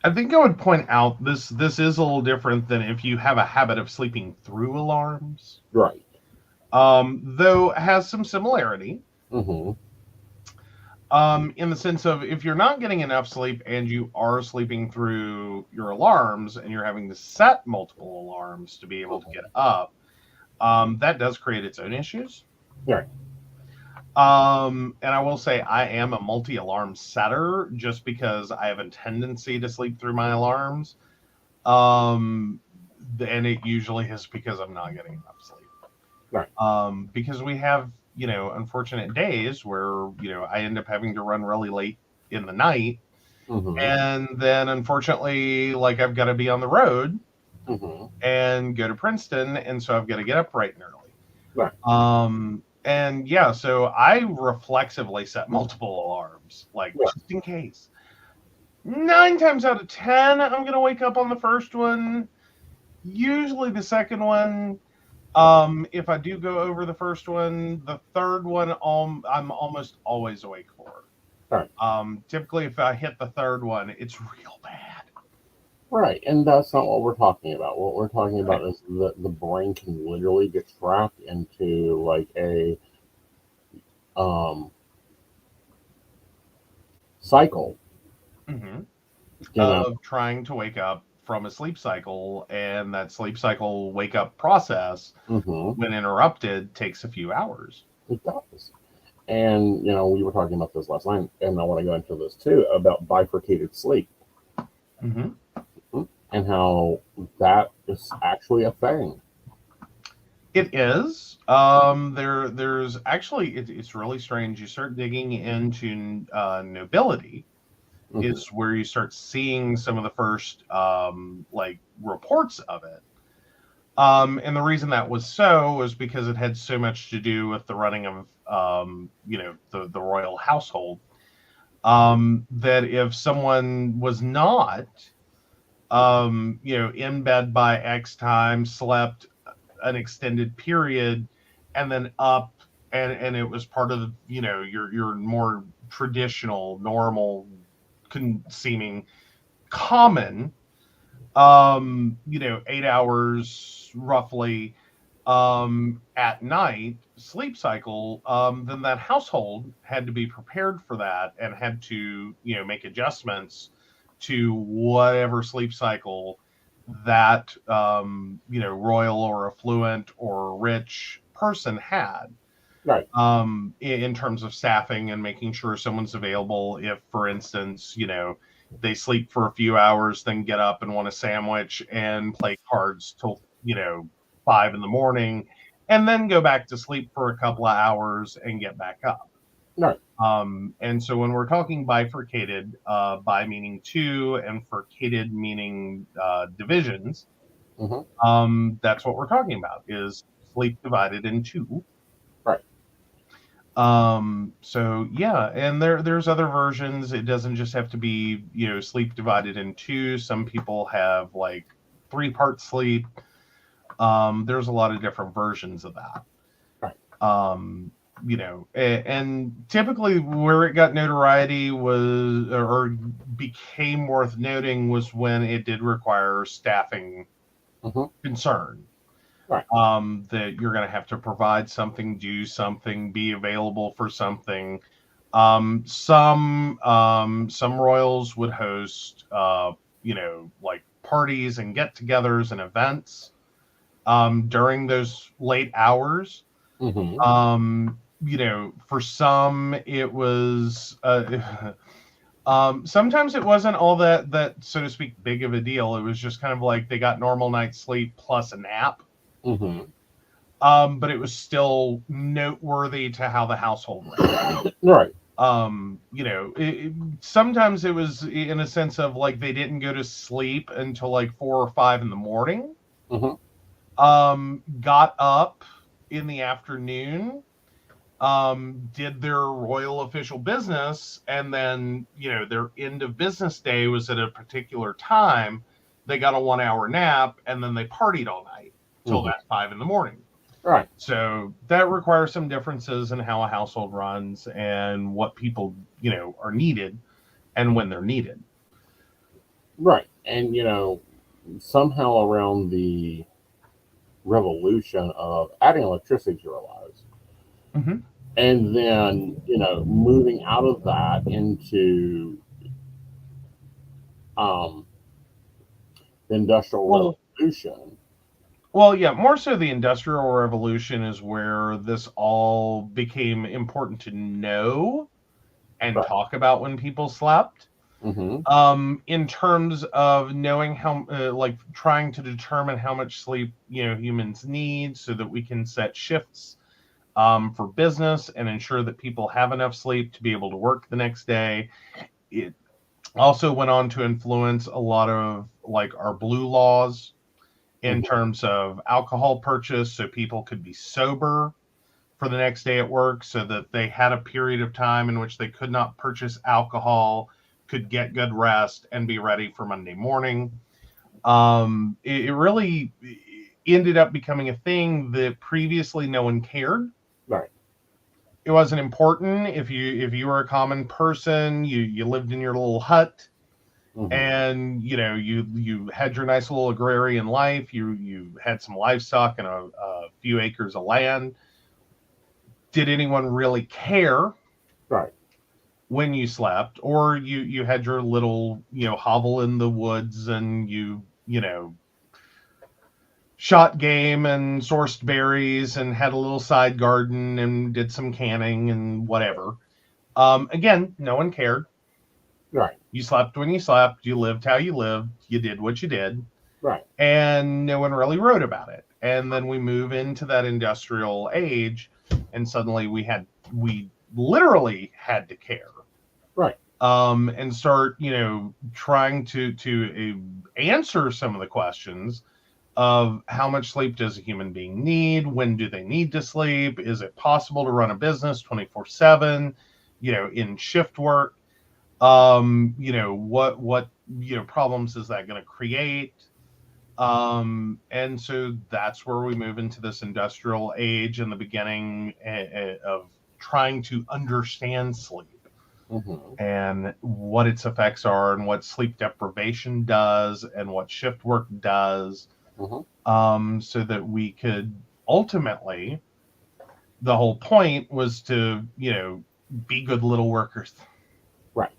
I think I would point out this is a little different than if you have a habit of sleeping through alarms. Right. Though it has some similarity. In the sense of, if you're not getting enough sleep and you are sleeping through your alarms and you're having to set multiple alarms to be able to get up, that does create its own issues. Right. And I will say I am a multi-alarm setter just because I have a tendency to sleep through my alarms. And it usually is because I'm not getting enough sleep. Right. Because we have, unfortunate days where, I end up having to run really late in the night. Mm-hmm. And then unfortunately, like I've got to be on the road Mm-hmm. and go to Princeton. And so I've got to get up bright and early. Right. And yeah, so I reflexively set multiple alarms, like Yeah. just in case. 9 times out of 10, I'm going to wake up on the first one. Usually the second one. If I do go over the first one, the third one, I'm almost always awake for. Right. Typically, if I hit the third one, it's real bad. Right. And that's not what we're talking about. What we're talking about is the brain can literally get trapped into like a cycle. Mm-hmm. You know. Of trying to wake up from a sleep cycle, and that sleep cycle wake up process, Mm-hmm. when interrupted, takes a few hours. It does. And we were talking about this last night, and I want to go into this too about bifurcated sleep. Mm-hmm. And how that is actually a thing. It is. There's actually, it's really strange. You start digging into nobility, Mm-hmm. is where you start seeing some of the first like reports of it. And the reason that was so was because it had so much to do with the running of the royal household. That if someone was not in bed by X time, slept an extended period, and then up, and it was part of your more traditional, normal, seeming common 8 hours roughly at night sleep cycle, then that household had to be prepared for that and had to make adjustments to whatever sleep cycle that royal or affluent or rich person had. Right. In terms of staffing and making sure someone's available if, for instance, they sleep for a few hours, then get up and want a sandwich and play cards till 5 in the morning, and then go back to sleep for a couple of hours and get back up. Right. And so when we're talking bifurcated, bi meaning two and furcated meaning divisions, Mm-hmm. that's what we're talking about, is sleep divided in two. Right. So yeah, and there's other versions. It doesn't just have to be sleep divided in two. Some people have like 3-part sleep. There's a lot of different versions of that. Right. And typically where it got notoriety was, or became worth noting, was when it did require staffing concern. Right. That you're going to have to provide something, do something, be available for something. Some royals would host, like parties and get-togethers and events during those late hours. Mm-hmm. For some it was sometimes it wasn't all that so to speak big of a deal. It was just kind of like they got normal night's sleep plus a nap. Mm-hmm. But it was still noteworthy to how the household ran. Right. Sometimes it was in a sense of like they didn't go to sleep until like 4 or 5 in the morning. Mm-hmm. Got up in the afternoon, did their royal official business, and then their end of business day was at a particular time. They got a 1-hour nap, and then they partied all night till that 5 in the morning. Right. So that requires some differences in how a household runs and what people are needed and when they're needed. Right. And somehow around the revolution of adding electricity to our lives, and then moving out of that into the industrial revolution, Well, yeah, more so the Industrial Revolution is where this all became important to know and Right. talk about when people slept. Mm-hmm. In terms of knowing how, like trying to determine how much sleep, humans need so that we can set shifts for business and ensure that people have enough sleep to be able to work the next day. It also went on to influence a lot of like our blue laws in Mm-hmm. terms of alcohol purchase so people could be sober for the next day at work, so that they had a period of time in which they could not purchase alcohol, could get good rest, and be ready for Monday morning. It really ended up becoming a thing that previously no one cared. Right. It wasn't important if you were a common person, you lived in your little hut, Mm-hmm. and you had your nice little agrarian life. You had some livestock and a few acres of land. Did anyone really care Right. when you slept? Or you had your little hovel in the woods, and you shot game and sourced berries and had a little side garden and did some canning and whatever. Again, no one cared. Right. You slept when you slept. You lived how you lived. You did what you did. Right. And no one really wrote about it. And then we move into that industrial age, and suddenly we literally had to care. Right. And start, trying to answer some of the questions of how much sleep does a human being need? When do they need to sleep? Is it possible to run a business 24/7, in shift work? What problems is that going to create? And so that's where we move into this industrial age and the beginning of trying to understand sleep Mm-hmm. and what its effects are and what sleep deprivation does and what shift work does, so that we could ultimately, the whole point was to, be good little workers. Right.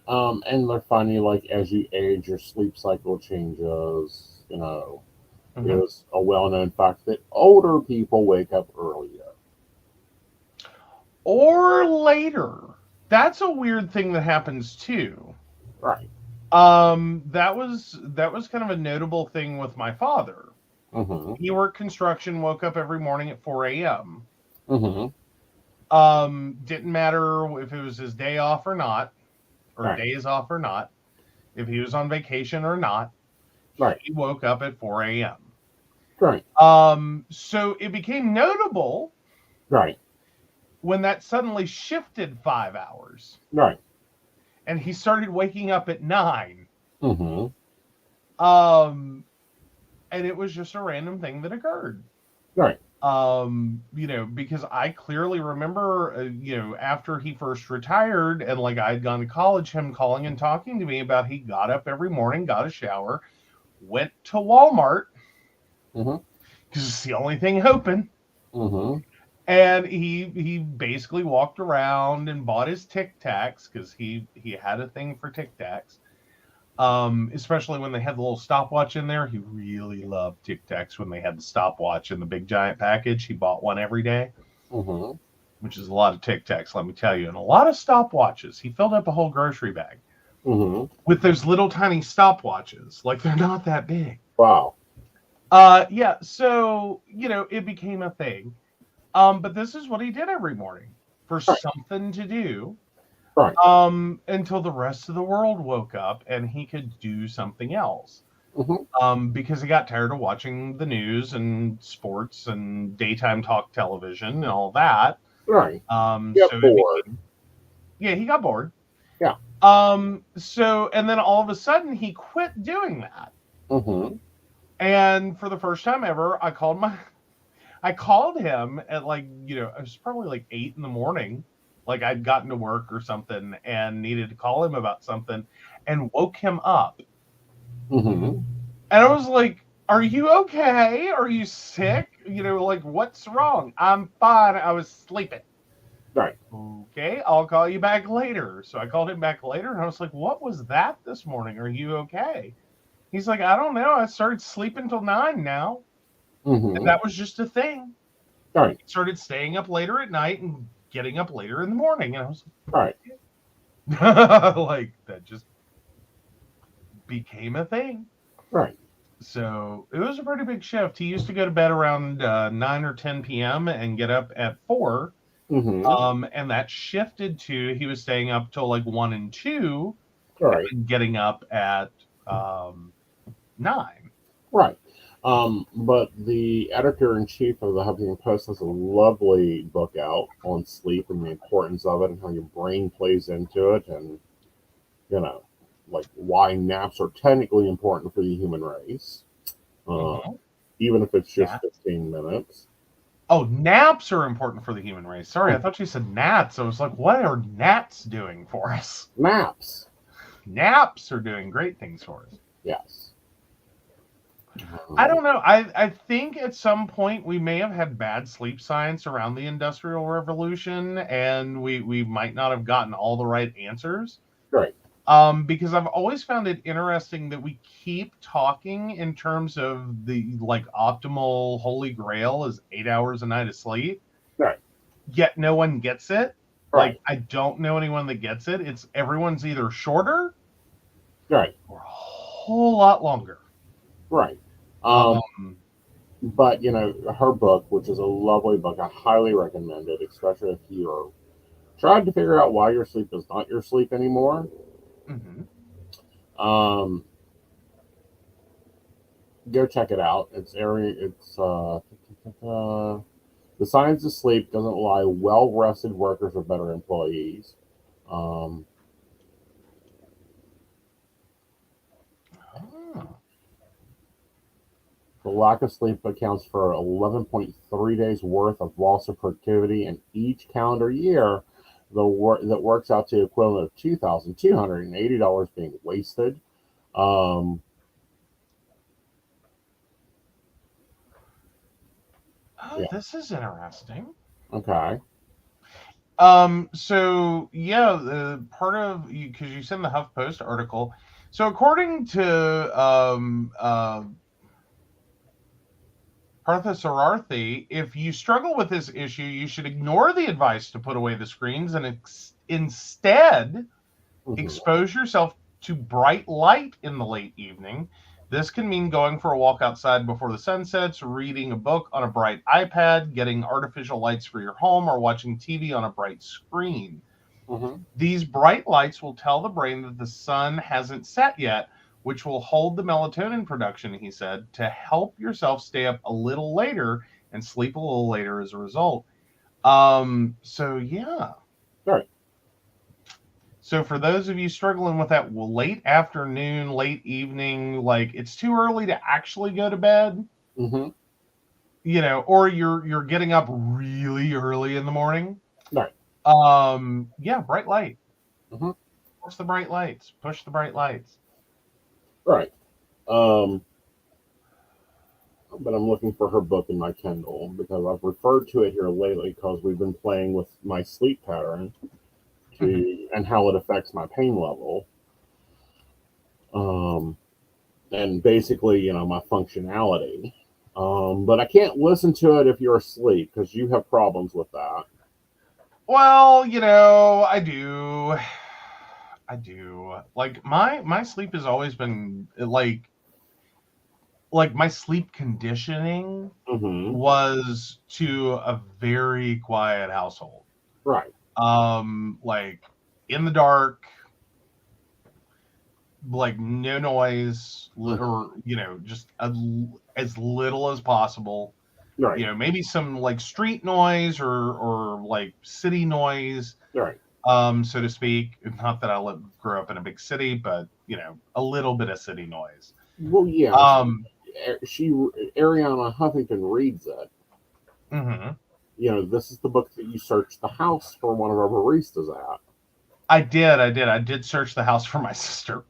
And they're funny, like as you age, your sleep cycle changes. Mhm. It's a well-known fact that older people wake up earlier. Or later. That's a weird thing that happens too. Right. That was kind of a notable thing with my father. Mm-hmm. He worked construction, woke up every morning at 4 a.m. Mm-hmm. Didn't matter if it was his day off or not, or Right. days off or not, if he was on vacation or not, Right. he woke up at 4 a.m. Right. So it became notable Right. when that suddenly shifted 5 hours Right. and he started waking up at 9. Mm-hmm. And it was just a random thing that occurred. Right. Because I clearly remember, after he first retired and like I'd gone to college, him calling and talking to me about he got up every morning, got a shower, went to Walmart Mm-hmm. because it's the only thing open, Mm-hmm. and he basically walked around and bought his Tic Tacs because he had a thing for Tic Tacs. Especially when they had the little stopwatch in there. He really loved Tic Tacs when they had the stopwatch in the big giant package. He bought one every day, Mm-hmm. which is a lot of Tic Tacs, let me tell you, and a lot of stopwatches. He filled up a whole grocery bag Mm-hmm. with those little tiny stopwatches. Like, they're not that big. Wow. Yeah, so, it became a thing. But this is what he did every morning for Right. something to do. Right. Until the rest of the world woke up and he could do something else. Mm-hmm. Because he got tired of watching the news and sports and daytime talk television and all that. Right. So Get bored. he got bored. Yeah. So, and then all of a sudden he quit doing that. Mm-hmm. And for the first time ever, I called him at it was probably like 8 a.m. Like I'd gotten to work or something and needed to call him about something, and woke him up. Mm-hmm. And I was like, "Are you okay? Are you sick? What's wrong?" "I'm fine. I was sleeping." Right. "Okay, I'll call you back later." So I called him back later, and I was like, "What was that this morning? Are you okay?" He's like, "I don't know. I started sleeping till 9 now." Mm-hmm. That was just a thing. Right. He started staying up later at night and getting up later in the morning. And I was Right. like, that just became a thing. Right. So it was a pretty big shift. He used to go to bed around 9 or 10 p.m. and get up at 4. Mm-hmm. And that shifted to he was staying up till like 1 and 2 Right. and getting up at 9. Right. But the editor-in-chief of the Huffington Post has a lovely book out on sleep and the importance of it and how your brain plays into it, and like why naps are technically important for the human race, even if it's just 15 minutes. Oh, naps are important for the human race. Sorry, I thought you said gnats. I was like, what are gnats doing for us? Naps. Naps are doing great things for us. Yes. I don't know. I think at some point we may have had bad sleep science around the Industrial Revolution, and we might not have gotten all the right answers. Right. Because I've always found it interesting that we keep talking in terms of the like optimal holy grail is 8 hours a night of sleep. Right. Yet no one gets it. Right. Like I don't know anyone that gets it. It's everyone's either shorter, right, or a whole lot longer. Right. But her book, which is a lovely book, I highly recommend it, especially if you're trying to figure out why your sleep is not your sleep anymore. Mm-hmm. Go check it out. The Science of Sleep Doesn't Lie. Well-rested workers are better employees. The lack of sleep accounts for 11.3 days worth of loss of productivity in each calendar year. That works out to the equivalent of $2,280 being wasted. This is interesting. Okay. So yeah, the part of because you sent the HuffPost article. So according to Partha Sarathi, if you struggle with this issue, you should ignore the advice to put away the screens and instead expose yourself to bright light in the late evening. This can mean going for a walk outside before the sun sets, reading a book on a bright iPad, getting artificial lights for your home, or watching TV on a bright screen. These bright lights will tell the brain that the sun hasn't set yet, which will hold the melatonin production, he said, to help yourself stay up a little later and sleep a little later as a result. So yeah. Right. So for those of you struggling with that late afternoon, late evening, like it's too early to actually go to bed, or you're getting up really early in the morning. Right. Bright light. Push the bright lights. Right. But I'm looking for her book in my Kindle because I've referred to it here lately because we've been playing with my sleep pattern and how it affects my pain level. And basically, my functionality. But I can't listen to it if you're asleep because you have problems with that. Well, I do. Like my sleep has always been like my sleep conditioning was to a very quiet household. Right. Like in the dark, like no noise, or just as little as possible. Right. Maybe some like street noise or like city noise. Right. So to speak. Not that I grew up in a big city, but a little bit of city noise. Well, yeah. Ariana Huffington reads it. This is the book that you searched the house for one of our baristas at. I did search the house for my sister.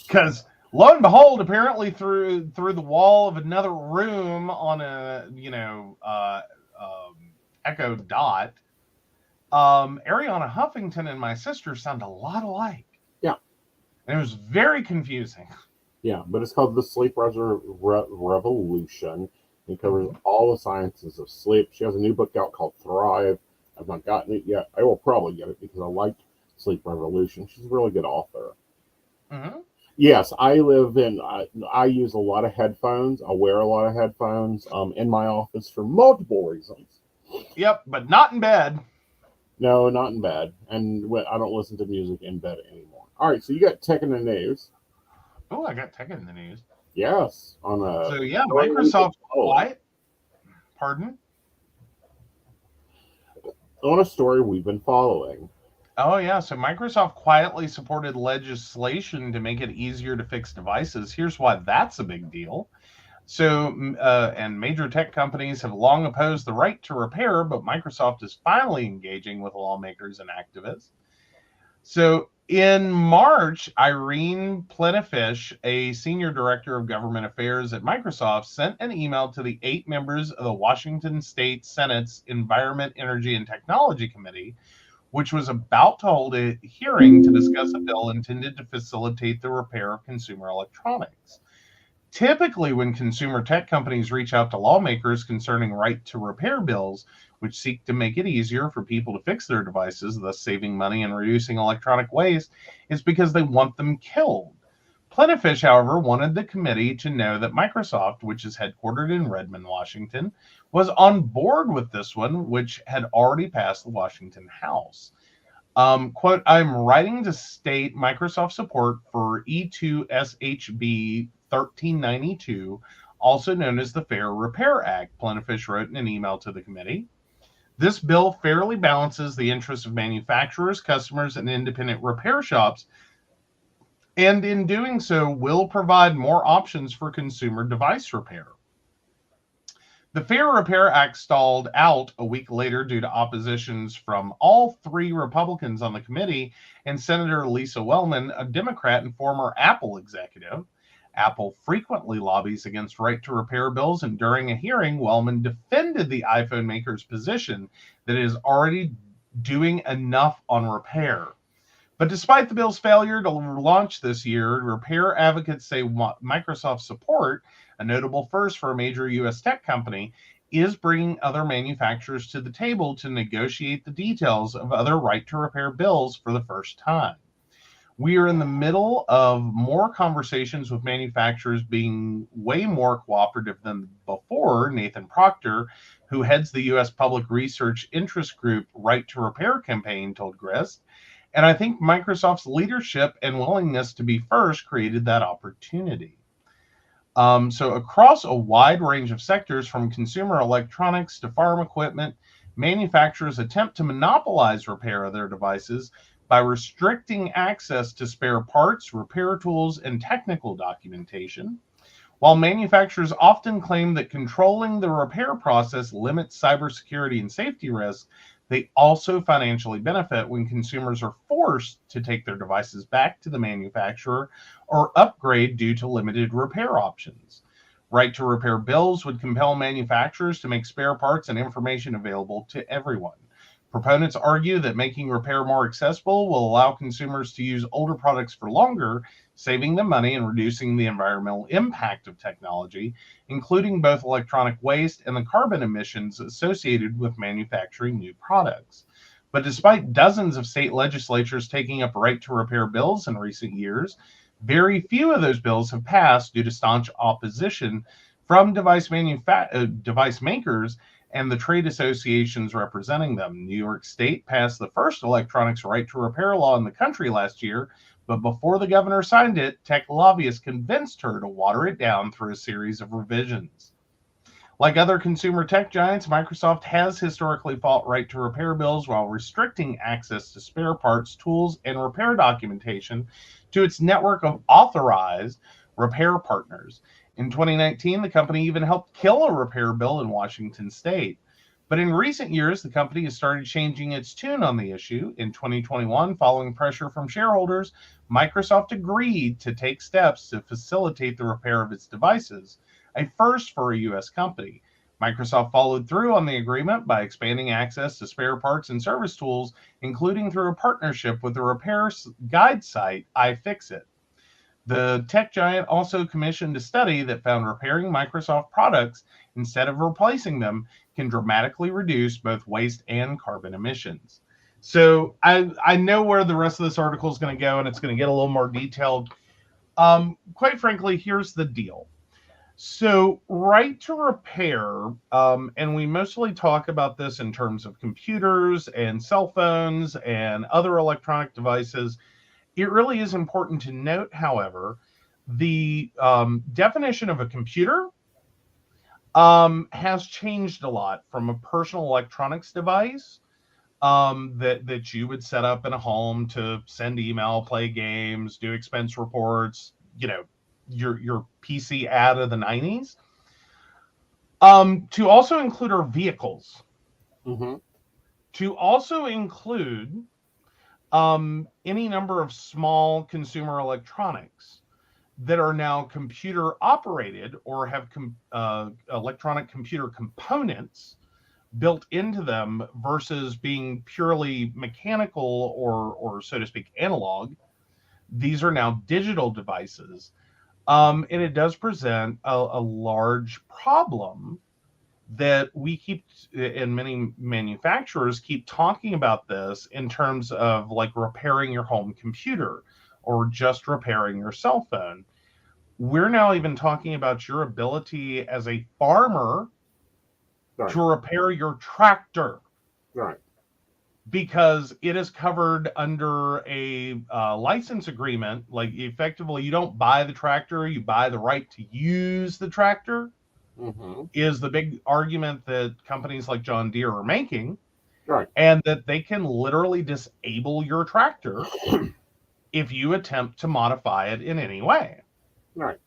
Because lo and behold, apparently through the wall of another room on a Echo Dot, Ariana Huffington and my sister sound a lot alike. Yeah, and it was very confusing. Yeah, but it's called The Sleep Revolution. It covers all the sciences of sleep. She has a new book out called Thrive. I've not gotten it yet. I will probably get it because I like Sleep Revolution. She's a really good author. Mm-hmm. Yes, I live in. I use a lot of headphones. I wear a lot of headphones in my office for multiple reasons. Yep, but not in bed. No, not in bed, and I don't listen to music in bed anymore. All right, so you got tech in the news. Oh, I got tech in the news. Yes, on a So yeah, story we've been Microsoft following. quiet. Pardon? On a story we've been following. Oh yeah, so Microsoft quietly supported legislation to make it easier to fix devices. Here's why that's a big deal. So, and major tech companies have long opposed the right to repair, but Microsoft is finally engaging with lawmakers and activists. So, in March, Irene Plenifish, a senior director of government affairs at Microsoft, sent an email to the 8 members of the Washington State Senate's Environment, Energy, and Technology Committee, which was about to hold a hearing to discuss a bill intended to facilitate the repair of consumer electronics. Typically, when consumer tech companies reach out to lawmakers concerning right to repair bills, which seek to make it easier for people to fix their devices, thus saving money and reducing electronic waste, is because they want them killed. Plenifish, however, wanted the committee to know that Microsoft, which is headquartered in Redmond, Washington, was on board with this one, which had already passed the Washington House. Quote, I'm writing to state Microsoft support for E2SHB 1392, also known as the Fair Repair Act, Plenifish wrote in an email to the committee. This bill fairly balances the interests of manufacturers, customers, and independent repair shops, and in doing so will provide more options for consumer device repair. The Fair Repair Act stalled out a week later due to oppositions from all 3 Republicans on the committee and Senator Lisa Wellman, a Democrat and former Apple executive. Apple frequently lobbies against right to repair bills, and during a hearing, Wellman defended the iPhone maker's position that it is already doing enough on repair. But despite the bill's failure to launch this year, repair advocates say Microsoft's support, a notable first for a major U.S. tech company, is bringing other manufacturers to the table to negotiate the details of other right to repair bills for the first time. We are in the middle of more conversations with manufacturers being way more cooperative than before, Nathan Proctor, who heads the U.S. Public Research Interest Group Right to Repair campaign, told Grist. And I think Microsoft's leadership and willingness to be first created that opportunity. So across a wide range of sectors, from consumer electronics to farm equipment, manufacturers attempt to monopolize repair of their devices by restricting access to spare parts, repair tools, and technical documentation. While manufacturers often claim that controlling the repair process limits cybersecurity and safety risks, they also financially benefit when consumers are forced to take their devices back to the manufacturer or upgrade due to limited repair options. Right to repair bills would compel manufacturers to make spare parts and information available to everyone. Proponents argue that making repair more accessible will allow consumers to use older products for longer, saving them money and reducing the environmental impact of technology, including both electronic waste and the carbon emissions associated with manufacturing new products. But despite dozens of state legislatures taking up right to repair bills in recent years, very few of those bills have passed due to staunch opposition from device makers and the trade associations representing them. New York State passed the first electronics right to repair law in the country last year, but before the governor signed it, tech lobbyists convinced her to water it down through a series of revisions. Like other consumer tech giants, Microsoft has historically fought right to repair bills while restricting access to spare parts, tools, and repair documentation to its network of authorized repair partners. In 2019, the company even helped kill a repair bill in Washington state. But in recent years, the company has started changing its tune on the issue. In 2021, following pressure from shareholders, Microsoft agreed to take steps to facilitate the repair of its devices, a first for a U.S. company. Microsoft followed through on the agreement by expanding access to spare parts and service tools, including through a partnership with the repair guide site iFixit. The tech giant also commissioned a study that found repairing Microsoft products instead of replacing them can dramatically reduce both waste and carbon emissions. So I know where the rest of this article is going to go, and it's going to get a little more detailed. Quite frankly, here's the deal. So, right to repair, and we mostly talk about this in terms of computers and cell phones and other electronic devices. It really is important to note, however, the definition of a computer has changed a lot from a personal electronics device that you would set up in a home to send email, play games, do expense reports, your PC ad of the 90s, to also include our vehicles, to also include any number of small consumer electronics that are now computer operated or have electronic computer components built into them versus being purely mechanical or so to speak analog. These are now digital devices, and it does present a large problem that we keep, and many manufacturers keep talking about this in terms of like repairing your home computer or just repairing your cell phone. We're now even talking about your ability as a farmer to repair your tractor. Right. Because it is covered under a license agreement. Like effectively, you don't buy the tractor, you buy the right to use the tractor, is the big argument that companies like John Deere are making. Right. And that they can literally disable your tractor if you attempt to modify it in any way. Right.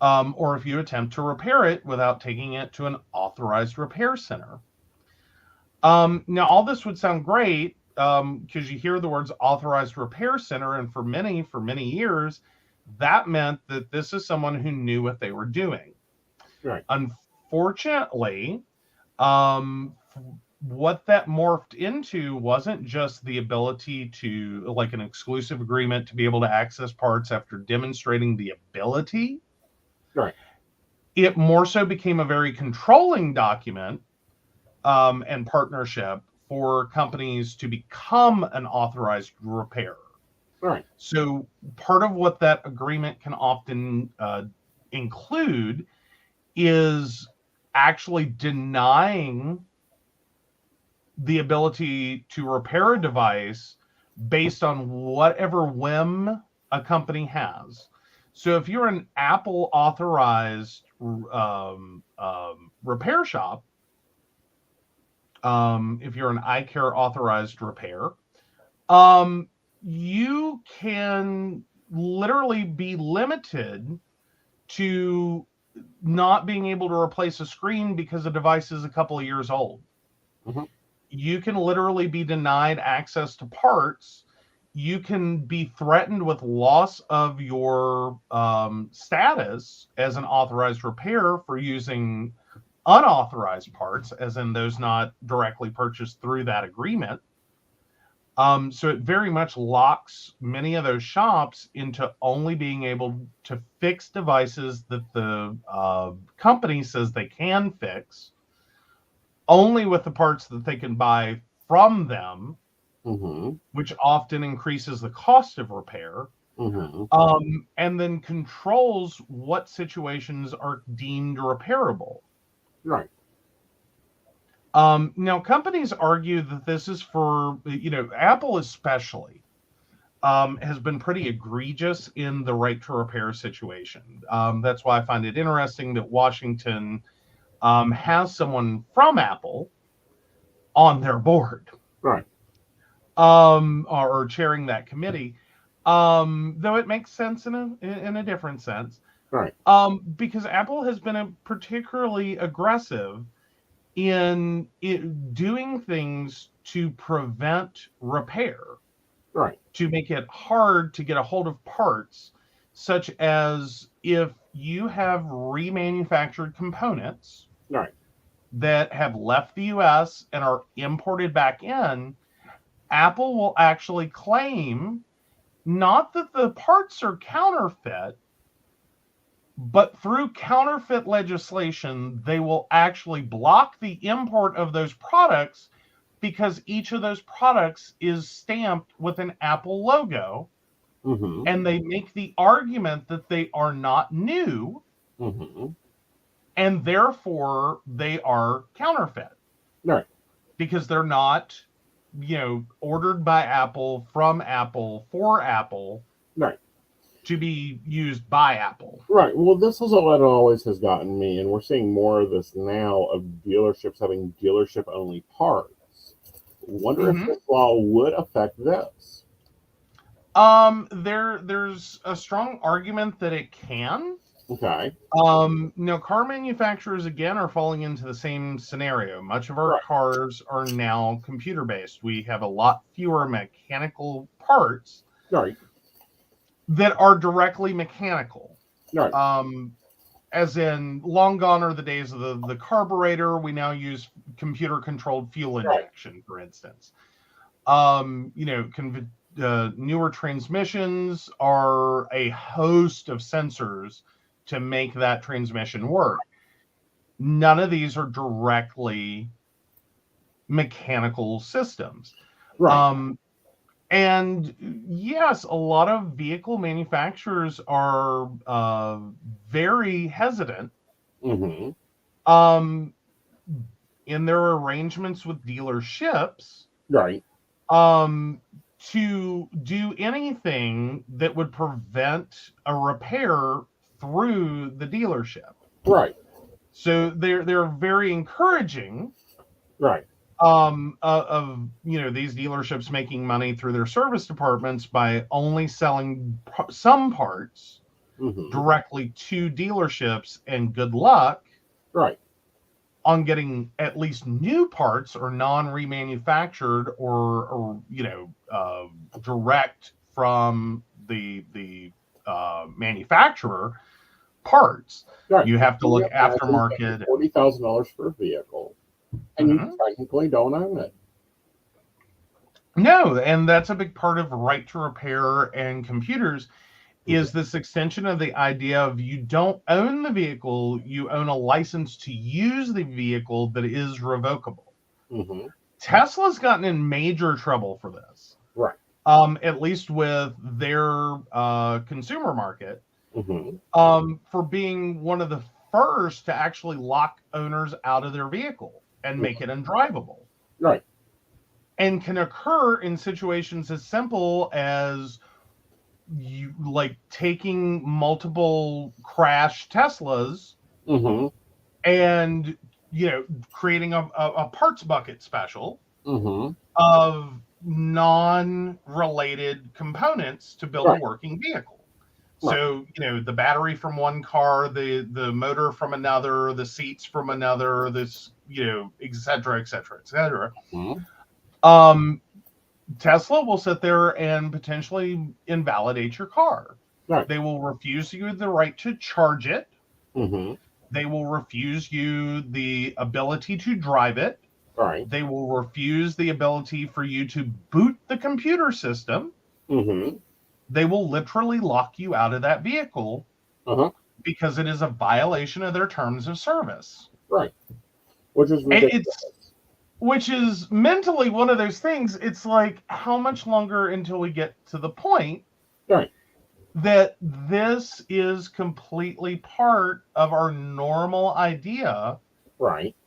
Or if you attempt to repair it without taking it to an authorized repair center. Now, all this would sound great because you hear the words authorized repair center, and for many years, that meant that this is someone who knew what they were doing. Right. Unfortunately, what that morphed into wasn't just the ability to, like an exclusive agreement to be able to access parts after demonstrating the ability. Right. It more so became a very controlling document and partnership for companies to become an authorized repairer. Right. So part of what that agreement can often include is actually denying the ability to repair a device based on whatever whim a company has. So if you're an Apple authorized repair shop, if you're an iCare authorized repair, you can literally be limited to not being able to replace a screen because the device is a couple of years old. You can literally be denied access to parts. You can be threatened with loss of your status as an authorized repair for using unauthorized parts, as in those not directly purchased through that agreement. So it very much locks many of those shops into only being able to fix devices that the company says they can fix, only with the parts that they can buy from them, which often increases the cost of repair, and then controls what situations are deemed repairable. Right. Now, companies argue that this is for, Apple especially has been pretty egregious in the right to repair situation. That's why I find it interesting that Washington has someone from Apple on their board. Right. Or chairing that committee. Though it makes sense in a different sense. Right. Because Apple has been particularly aggressive in doing things to prevent repair, right, to make it hard to get a hold of parts, such as if you have remanufactured components right, that have left the US and are imported back in, Apple will actually claim not that the parts are counterfeit, but through counterfeit legislation, they will actually block the import of those products because each of those products is stamped with an Apple logo. Mm-hmm. And they make the argument that they are not new, Mm-hmm. and therefore they are counterfeit. Right. Because they're not, ordered by Apple, from Apple, for Apple, Right. to be used by Apple. Right. Well, this is what always has gotten me, and we're seeing more of this now of dealerships having dealership-only parts. Wonder if this law would affect this. There's a strong argument that it can. Okay. Car manufacturers again are falling into the same scenario. Much of our cars are now computer based. We have a lot fewer mechanical parts that are directly mechanical. As in, long gone are the days of the carburetor. We now use computer controlled fuel injection, for instance. Newer transmissions are a host of sensors to make that transmission work. None of these are directly mechanical systems. And yes, a lot of vehicle manufacturers are very hesitant in their arrangements with dealerships to do anything that would prevent a repair through the dealership. So they're very encouraging of these dealerships making money through their service departments by only selling some parts directly to dealerships, and good luck on getting at least new parts or non-remanufactured or direct from the manufacturer parts. You have to look aftermarket. $40,000 for a vehicle, and you technically don't own it. No, and that's a big part of right to repair and computers is this extension of the idea of you don't own the vehicle, you own a license to use the vehicle that is revocable. Tesla's gotten in major trouble for this. At least with their consumer market, for being one of the first to actually lock owners out of their vehicle and make it undrivable. And can occur in situations as simple as you taking multiple crash Teslas and creating a parts bucket special of non-related components to build a working vehicle. So the battery from one car, the motor from another, the seats from another, this et cetera, et cetera, et cetera. Tesla will sit there and potentially invalidate your car. They will refuse you the right to charge it. They will refuse you the ability to drive it. They will refuse the ability for you to boot the computer system. They will literally lock you out of that vehicle because it is a violation of their terms of service. Which is ridiculous. Which is mentally one of those things. It's like, how much longer until we get to the point that this is completely part of our normal idea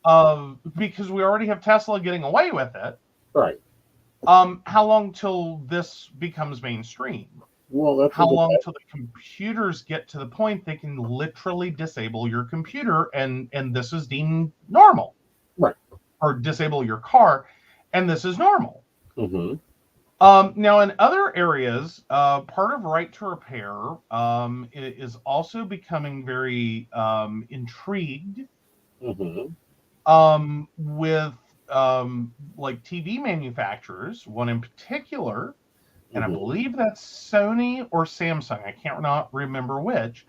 of, because we already have Tesla getting away with it. How long till this becomes mainstream? Well, how long till the computers get to the point they can literally disable your computer and this is deemed normal? Or disable your car, and this is normal. Now, in other areas, part of right to repair is also becoming very intrigued with TV manufacturers, one in particular, and I believe that's Sony or Samsung, I can't not remember which,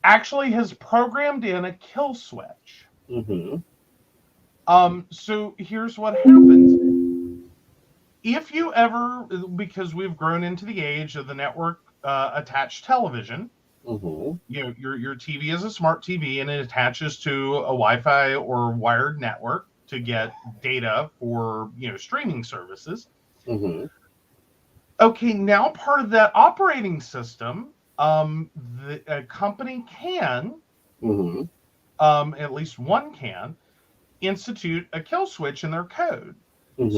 actually has programmed in a kill switch. So here's what happens. If you ever, because we've grown into the age of the network attached television, your TV is a smart TV and it attaches to a Wi-Fi or wired network to get data for streaming services. Okay, now part of that operating system, a company can, at least one can, institute a kill switch in their code.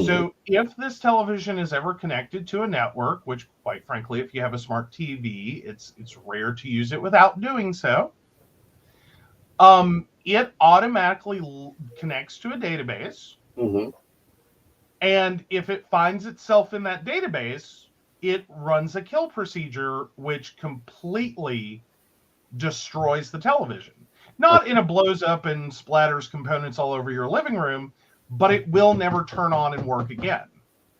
So if this television is ever connected to a network, which quite frankly, if you have a smart TV, it's rare to use it without doing so. It automatically connects to a database. And if it finds itself in that database, it runs a kill procedure, which completely destroys the television. Not in a blows up and splatters components all over your living room, but it will never turn on and work again.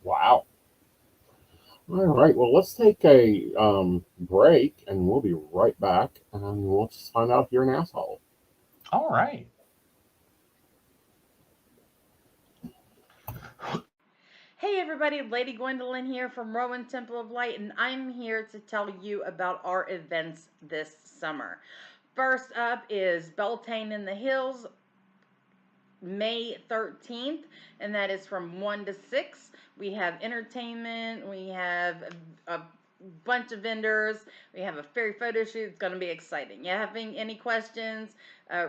Wow. All right. Well, let's take a break, and we'll be right back, and we'll just find out if you're an asshole. All right. Hey everybody, Lady Gwendolyn here from Rowan Temple of Light, and I'm here to tell you about our events this summer. First up is Beltane in the Hills, May 13th, and that is from 1 to 6. We have entertainment, we have a bunch of vendors, we have a fairy photo shoot. It's going to be exciting. You having any questions,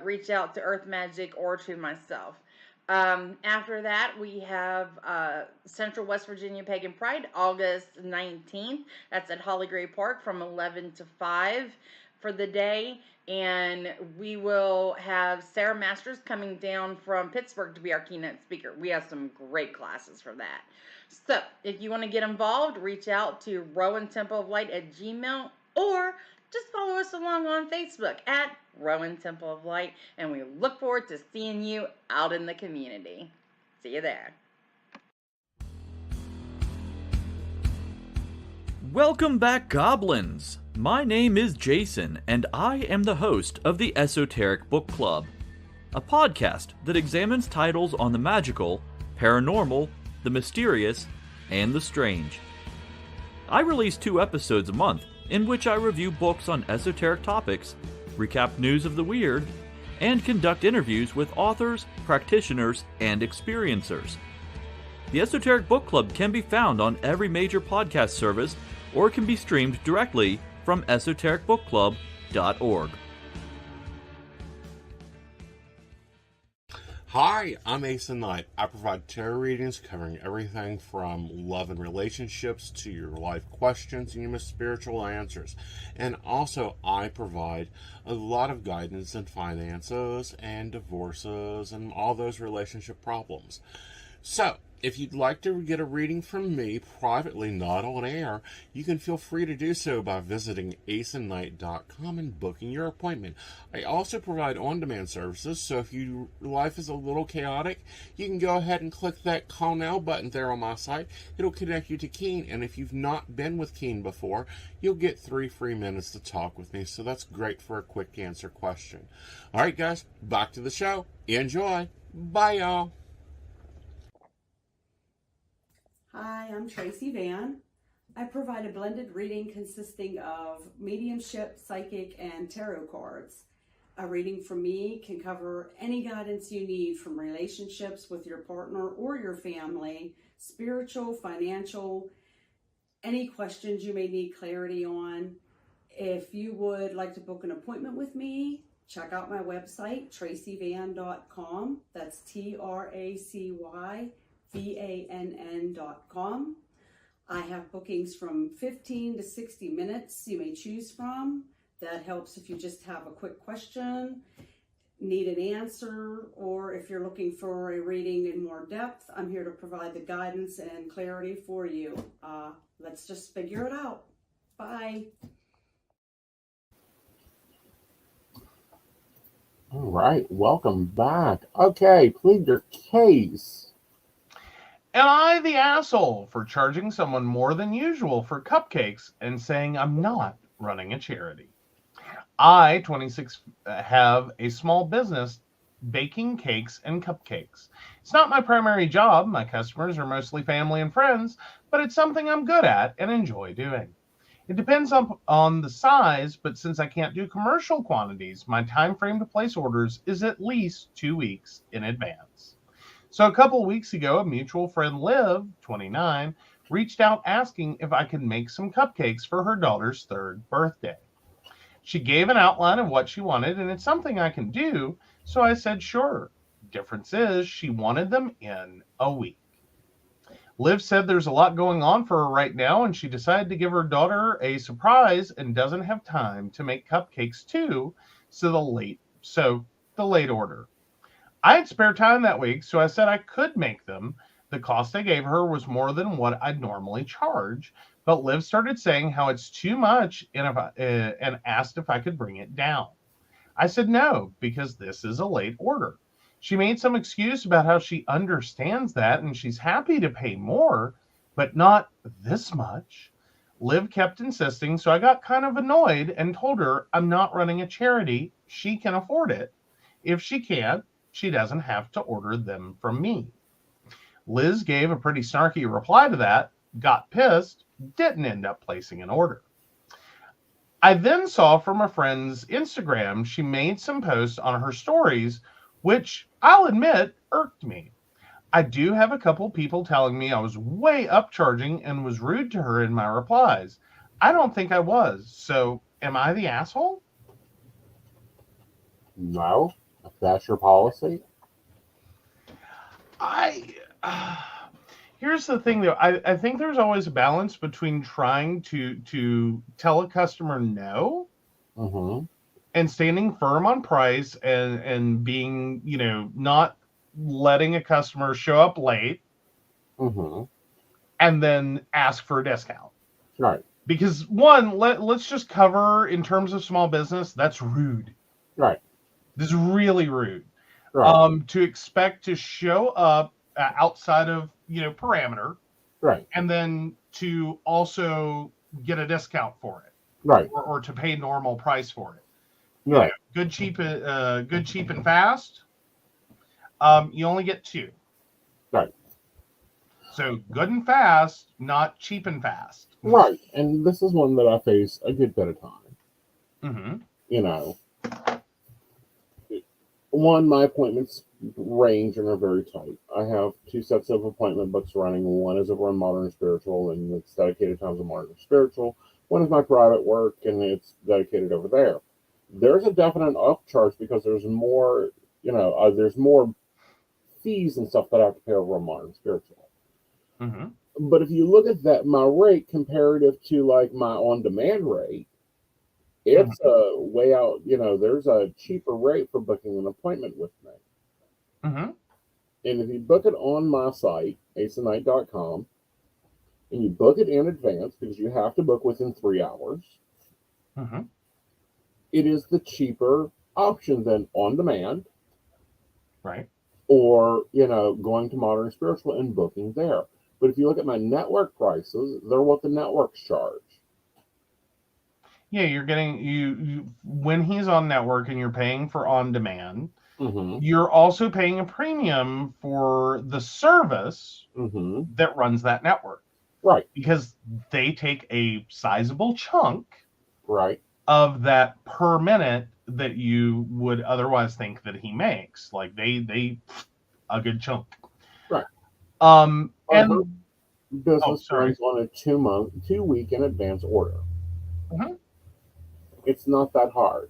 reach out to Earth Magic or to myself. After that, we have Central West Virginia Pagan Pride, August 19th. That's at Holly Gray Park from 11 to 5 for the day. And we will have Sarah Masters coming down from Pittsburgh to be our keynote speaker. We have some great classes for that. So if you want to get involved, reach out to Rowan Temple of Light at Gmail, or just follow us along on Facebook at Rowan Temple of Light, and we look forward to seeing you out in the community. See you there. Welcome back, Goblins! My name is Jason, and I am the host of the Esoteric Book Club, a podcast that examines titles on the magical, paranormal, the mysterious, and the strange. I release 2 episodes a month, in which I review books on esoteric topics, recap news of the weird, and conduct interviews with authors, practitioners, and experiencers. The Esoteric Book Club can be found on every major podcast service, or can be streamed directly from esotericbookclub.org. Hi, I'm Aeson Knight. I provide tarot readings covering everything from love and relationships to your life questions and your most spiritual answers. And also, I provide a lot of guidance in finances and divorces and all those relationship problems. So, if you'd like to get a reading from me privately, not on air, you can feel free to do so by visiting aesonknight.com and booking your appointment. I also provide on-demand services, so if your life is a little chaotic, you can go ahead and click that call now button there on my site. It'll connect you to Keen, and if you've not been with Keen before, you'll get 3 free minutes to talk with me, so that's great for a quick answer question. All right, guys, back to the show. Enjoy. Bye, y'all. Hi, I'm Tracy Van. I provide a blended reading consisting of mediumship, psychic, and tarot cards. A reading from me can cover any guidance you need from relationships with your partner or your family, spiritual, financial, any questions you may need clarity on. If you would like to book an appointment with me, check out my website, tracyvann.com. That's TracyVann.com. I have bookings from 15 to 60 minutes you may choose from. That helps if you just have a quick question, need an answer, or if you're looking for a reading in more depth, I'm here to provide the guidance and clarity for you. Let's just figure it out. Bye. All right, welcome back. Okay, plead your case. Am I the asshole for charging someone more than usual for cupcakes and saying I'm not running a charity? I, 26, have a small business baking cakes and cupcakes. It's not my primary job. My customers are mostly family and friends, but it's something I'm good at and enjoy doing. It depends on the size, but since I can't do commercial quantities, my time frame to place orders is at least 2 weeks in advance. So a couple of weeks ago, a mutual friend, Liv, 29, reached out asking if I could make some cupcakes for her daughter's 3rd birthday. She gave an outline of what she wanted, and it's something I can do, so I said sure. Difference is, she wanted them in a week. Liv said there's a lot going on for her right now, and she decided to give her daughter a surprise and doesn't have time to make cupcakes too, so the late order. I had spare time that week, so I said I could make them. The cost I gave her was more than what I'd normally charge, but Liv started saying how it's too much and asked if I could bring it down. I said no, because this is a late order. She made some excuse about how she understands that and she's happy to pay more, but not this much. Liv kept insisting, so I got kind of annoyed and told her I'm not running a charity. She can afford it. If she can't, she doesn't have to order them from me. Liz gave a pretty snarky reply to that, got pissed, didn't end up placing an order. I then saw from a friend's Instagram she made some posts on her stories, which I'll admit irked me. I do have a couple people telling me I was way upcharging and was rude to her in my replies. I don't think I was, so am I the asshole? No, if that's your policy. Here's the thing, though. I think there's always a balance between trying to tell a customer no and standing firm on price and being, not letting a customer show up late and then ask for a discount. Right. Because one, let's just cover in terms of small business, that's rude. Right. This is really rude. Right. To expect to show up outside of parameter, Right. and then to also get a discount for it, Right. or to pay normal price for it. Right. Good, cheap, and fast. You only get 2. Right. So good and fast, not cheap and fast. Right. And this is one that I face a good bit of time. One, my appointments range and are very tight. I have 2 sets of appointment books running. One is over on Modern and Spiritual, and it's dedicated times of Modern and Spiritual. One is my private work, and it's dedicated over there. There's a definite upcharge because there's more, there's more fees and stuff that I have to pay over on Modern and Spiritual. But if you look at that, my rate comparative to like my on-demand rate, it's a way out, there's a cheaper rate for booking an appointment with me. And if you book it on my site, aesonknight.com, and you book it in advance, because you have to book within 3 hours, it is the cheaper option than on demand. Right. Or, going to Modern Spiritual and booking there. But if you look at my network prices, they're what the networks charge. Yeah, you're getting you when he's on network and you're paying for on demand. You're also paying a premium for the service that runs that network. Right. Because they take a sizable chunk right of that per minute that you would otherwise think that he makes. Like they a good chunk. Right. And business runs on a 2 week in advance order. It's not that hard.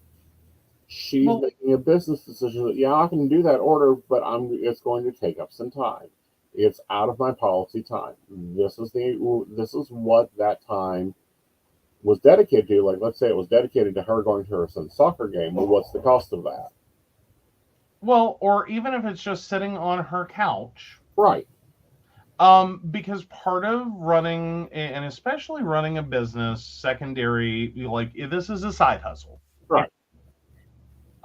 She's making a business decision that I can do that order, but it's going to take up some time. It's out of my policy time. This is what that time was dedicated to. Like, let's say it was dedicated to her going to her son's soccer game. Well, what's the cost of that? Well, or even if it's just sitting on her couch. Right. Because part of running, and especially running a business, secondary, like this is a side hustle. Right.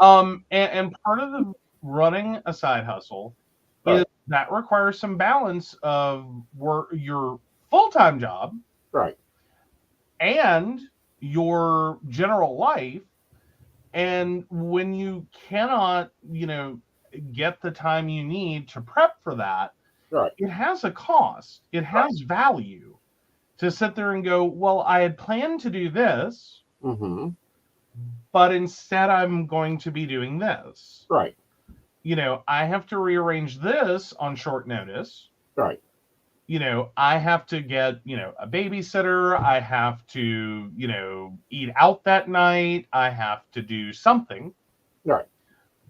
And part of the running a side hustle is that requires some balance of your full-time job. Right. And your general life. And when you cannot, get the time you need to prep for that, Right. it has a cost. It has value to sit there and go, well, I had planned to do this, Mm-hmm. but instead I'm going to be doing this. Right. I have to rearrange this on short notice. Right. I have to get, a babysitter. I have to, eat out that night. I have to do something. Right.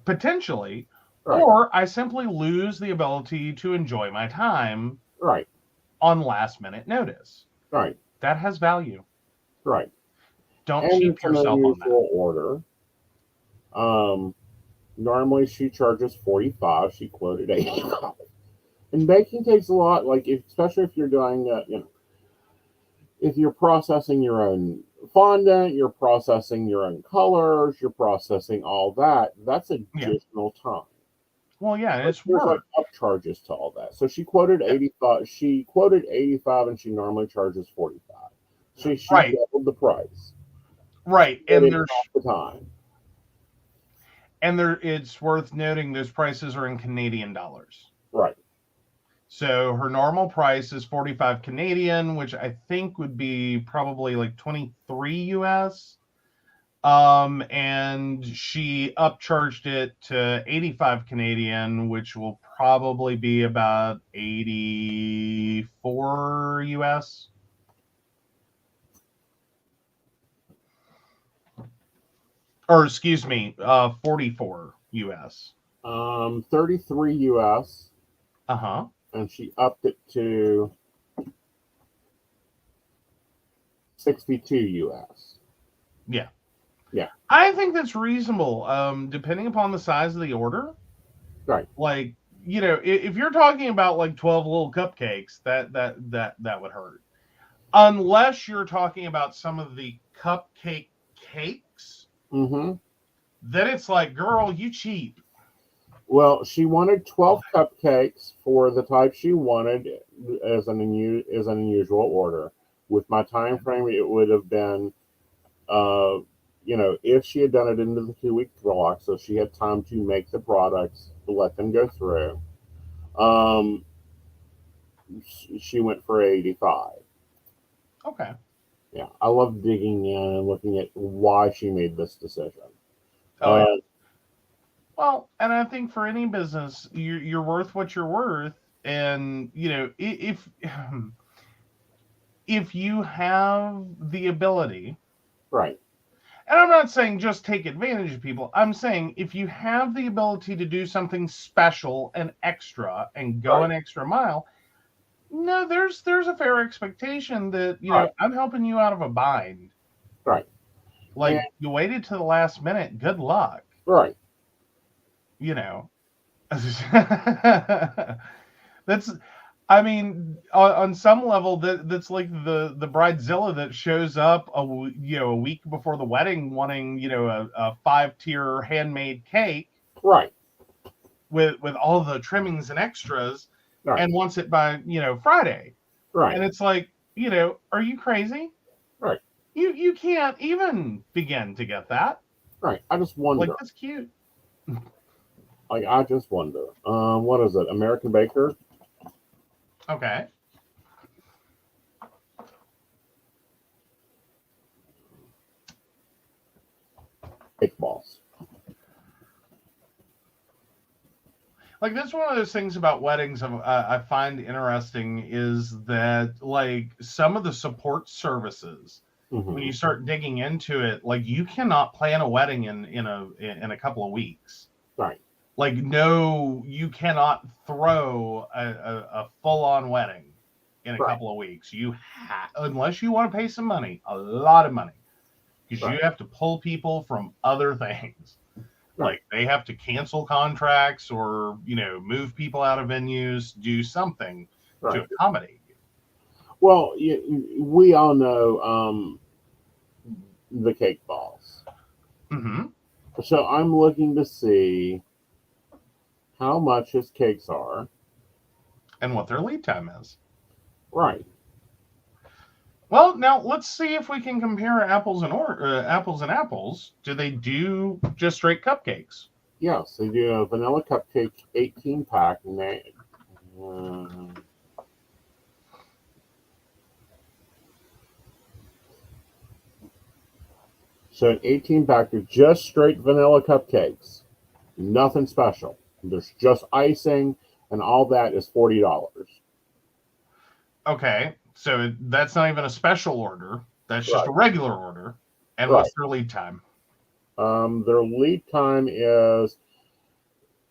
Potentially. Right. Or I simply lose the ability to enjoy my time Right. on last minute notice. Right. That has value. Right. Don't And cheap it's an yourself on that. unusual order. Normally she charges $45. She quoted $85. And baking takes a lot, especially if you're doing, if you're processing your own fondant, you're processing your own colors, you're processing all that. That's additional time. Well, yeah, But it's there's work. upcharges to all that. So she quoted 85. She quoted 85, and she normally charges 45. She Right. doubled the price. Right, But and it's there's half the time. it's worth noting those prices are in Canadian dollars. Right. So her normal price is 45 Canadian, which I think would be probably like 23 US. And she upcharged it to 85 Canadian, which will probably be about 84 US. Or excuse me, 44 US. 33 US. Uh-huh. And she upped it to 62 US. Yeah. Yeah. I think that's reasonable. Depending upon the size of the order. Right. Like, if you're talking about like 12 little cupcakes, that would hurt. Unless you're talking about some of the cupcake cakes, Mm-hmm. then it's like, girl, you cheap. Well, she wanted 12 cupcakes for the type she wanted as an unusual order. With my time frame, it would have been, if she had done it into the 2-week block, so she had time to make the products, let them go through. She went for 85. Okay. Yeah, I love digging in and looking at why she made this decision. Oh, yeah. Well, and I think for any business, you're worth what you're worth, and if you have the ability, right. And I'm not saying just take advantage of people. I'm saying if you have the ability to do something special and extra and go an extra mile, no, there's a fair expectation that I'm helping you out of a bind. Right. Like you waited to the last minute. Good luck. Right. That's, I mean, on some level, that's like the bridezilla that shows up a week before the wedding, wanting a 5-tier handmade cake, right, with all the trimmings and extras, right. And wants it by Friday, right? And it's like, are you crazy? Right. You can't even begin to get that. Right. I just wonder. Like, that's cute. I just wonder. What is it? American Baker? Okay. Cake balls. Like, that's one of those things about weddings I find interesting is that, like, some of the support services, when you start digging into it, like, you cannot plan a wedding in a couple of weeks. Right. Like, no, you cannot throw a full-on wedding in a couple of weeks. Unless you want to pay some money, a lot of money, because you have to pull people from other things. Like, they have to cancel contracts or, move people out of venues, do something to accommodate you. Well, we all know the cake balls. Mm-hmm. So I'm looking to see how much his cakes are. And what their lead time is. Right. Well, now let's see if we can compare apples and apples. Do they do just straight cupcakes? Yes, they do a vanilla cupcake 18 pack. And they, uh, so an 18 pack of just straight vanilla cupcakes. Nothing special. There's just icing, and all that is $40. Okay, so that's not even a special order. That's just Right. a regular order. And Right. what's their lead time? Their lead time is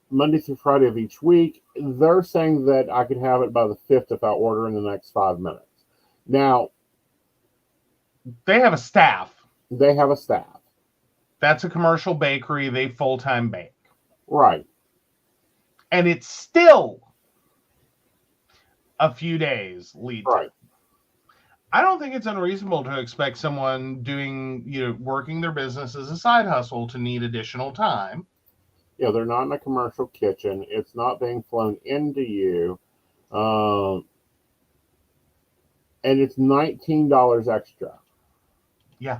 Monday through Friday of each week. They're saying that I could have it by the 5th if I order in the next 5 minutes. Now, They have a staff. they have a staff. That's a commercial bakery. They full-time bake. Right. And it's still a few days lead time. Right. I don't think it's unreasonable to expect someone working their business as a side hustle to need additional time. Yeah, they're not in a commercial kitchen. It's not being flown into you. And it's $19 extra. Yeah.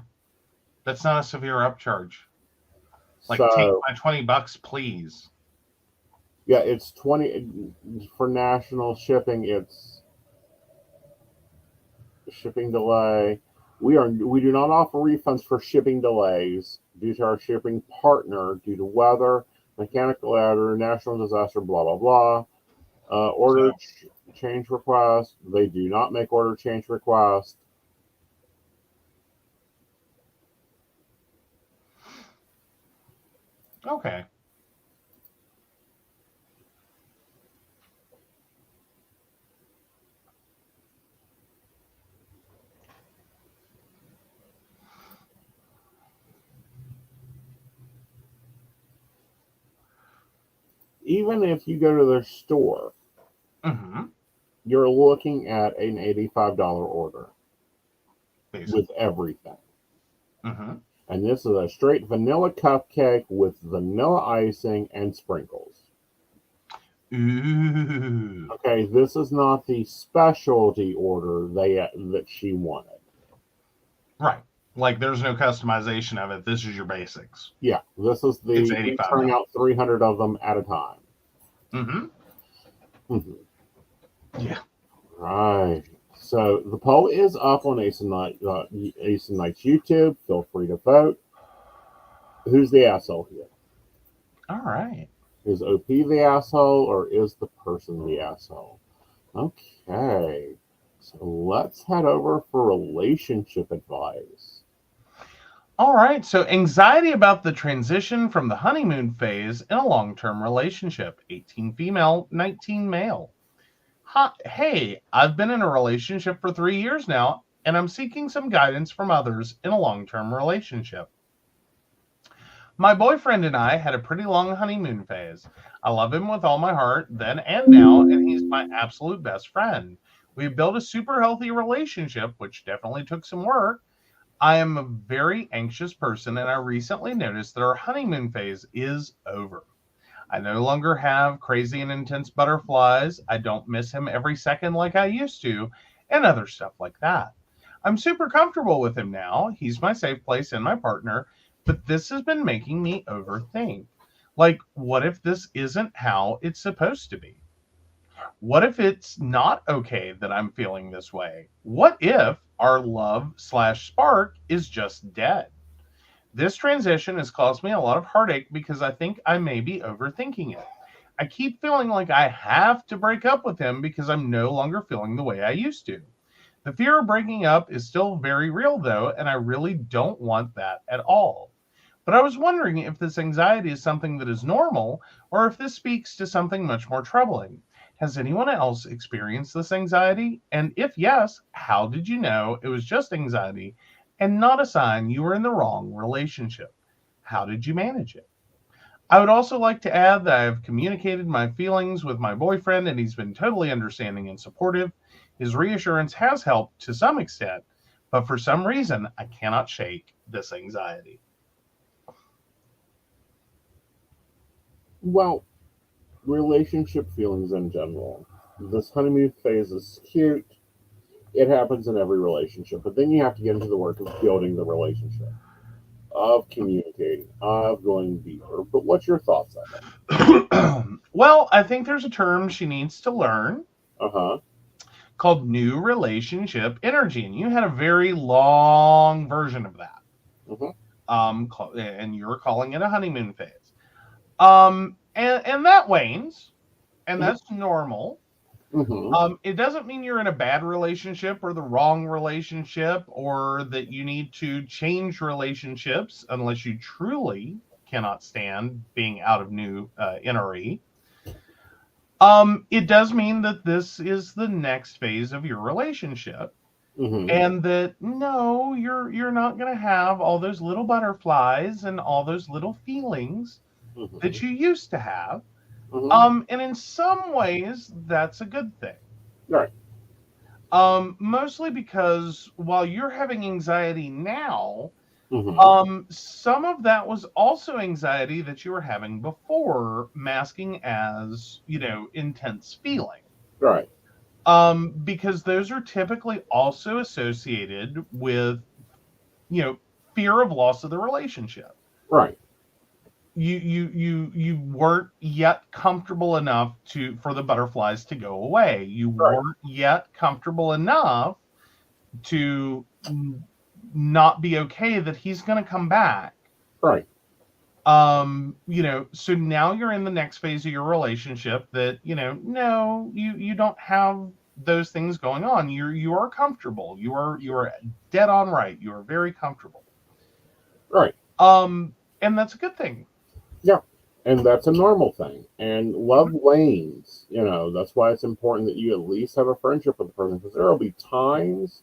That's not a severe upcharge. Like, so, take my $20, please. Yeah, it's 20 for national shipping. It's shipping delay. We do not offer refunds for shipping delays due to our shipping partner, due to weather, mechanical error, national disaster, blah blah blah. Order change request. They do not make order change request. Okay. Even if you go to their store, you're looking at an $85 order. Basically. With everything. And this is a straight vanilla cupcake with vanilla icing and sprinkles. Ooh. Okay, this is not the specialty order that she wanted. Right. Like, there's no customization of it. This is your basics. Yeah, this is we turn out 300 of them at a time. Yeah. Right. So the poll is up on Aeson Knight's YouTube. Feel free to vote. Who's the asshole here? All right. Is OP the asshole, or is the person the asshole? Okay. So let's head over for relationship advice. All right. So anxiety about the transition from the honeymoon phase in a long-term relationship. 18 female, 19 male. Hey, I've been in a relationship for 3 years now, and I'm seeking some guidance from others in a long-term relationship. My boyfriend and I had a pretty long honeymoon phase. I love him with all my heart then and now, and he's my absolute best friend. We built a super healthy relationship, which definitely took some work. I am a very anxious person, and I recently noticed that our honeymoon phase is over. I no longer have crazy and intense butterflies. I don't miss him every second like I used to, and other stuff like that. I'm super comfortable with him now. He's my safe place and my partner, but this has been making me overthink. Like, what if this isn't how it's supposed to be? What if it's not okay that I'm feeling this way? What if our love/spark is just dead? This transition has caused me a lot of heartache because I think I may be overthinking it. I keep feeling like I have to break up with him because I'm no longer feeling the way I used to. The fear of breaking up is still very real, though, and I really don't want that at all. But I was wondering if this anxiety is something that is normal or if this speaks to something much more troubling. Has anyone else experienced this anxiety? And if yes, how did you know it was just anxiety and not a sign you were in the wrong relationship? How did you manage it? I would also like to add that I have communicated my feelings with my boyfriend, and he's been totally understanding and supportive. His reassurance has helped to some extent, but for some reason, I cannot shake this anxiety. Well, relationship feelings in general. This honeymoon phase is cute. It happens in every relationship, but then you have to get into the work of building the relationship. of communicating, of going deeper. But what's your thoughts on it? Well, I think there's a term she needs to learn Uh-huh. called new relationship energy, and you had a very long version of that. And you're calling it a honeymoon phase. And that wanes, and that's normal. It doesn't mean you're in a bad relationship or the wrong relationship, or that you need to change relationships unless you truly cannot stand being out of new NRE. It does mean that this is the next phase of your relationship, and that no, you're not going to have all those little butterflies and all those little feelings that you used to have. And in some ways, that's a good thing. Right. Mostly because while you're having anxiety now, some of that was also anxiety that you were having before, masking as, intense feeling. Right. Because those are typically also associated with, fear of loss of the relationship. Right. You weren't yet comfortable enough for the butterflies to go away. You weren't yet comfortable enough to not be okay that he's going to come back. Right. So now you're in the next phase of your relationship that, no, you don't have those things going on. You are comfortable. You are dead on right. You are very comfortable. Right. And that's a good thing. Yeah. And that's a normal thing. And love wanes. That's why it's important that you at least have a friendship with the person, because there will be times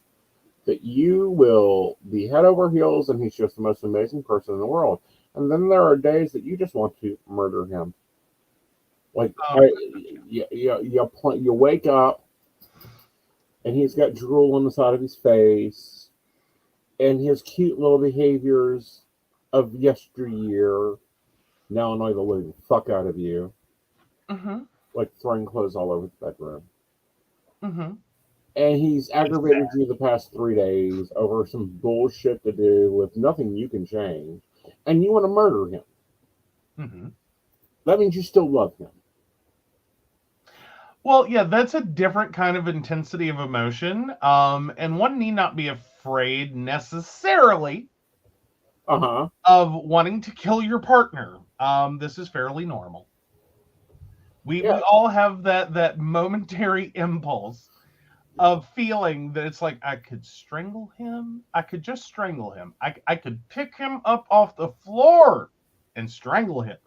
that you will be head over heels and he's just the most amazing person in the world. And then there are days that you just want to murder him. Like, you wake up and he's got drool on the side of his face and his cute little behaviors of yesteryear now annoy the living fuck out of you. Like throwing clothes all over the bedroom. And he's aggravated you the past 3 days over some bullshit to do with nothing you can change. And you want to murder him. That means you still love him. Well, yeah, that's a different kind of intensity of emotion. And one need not be afraid necessarily of wanting to kill your partner. This is fairly normal. We all have that momentary impulse of feeling that it's like, I could strangle him. I could just strangle him. I could pick him up off the floor and strangle him.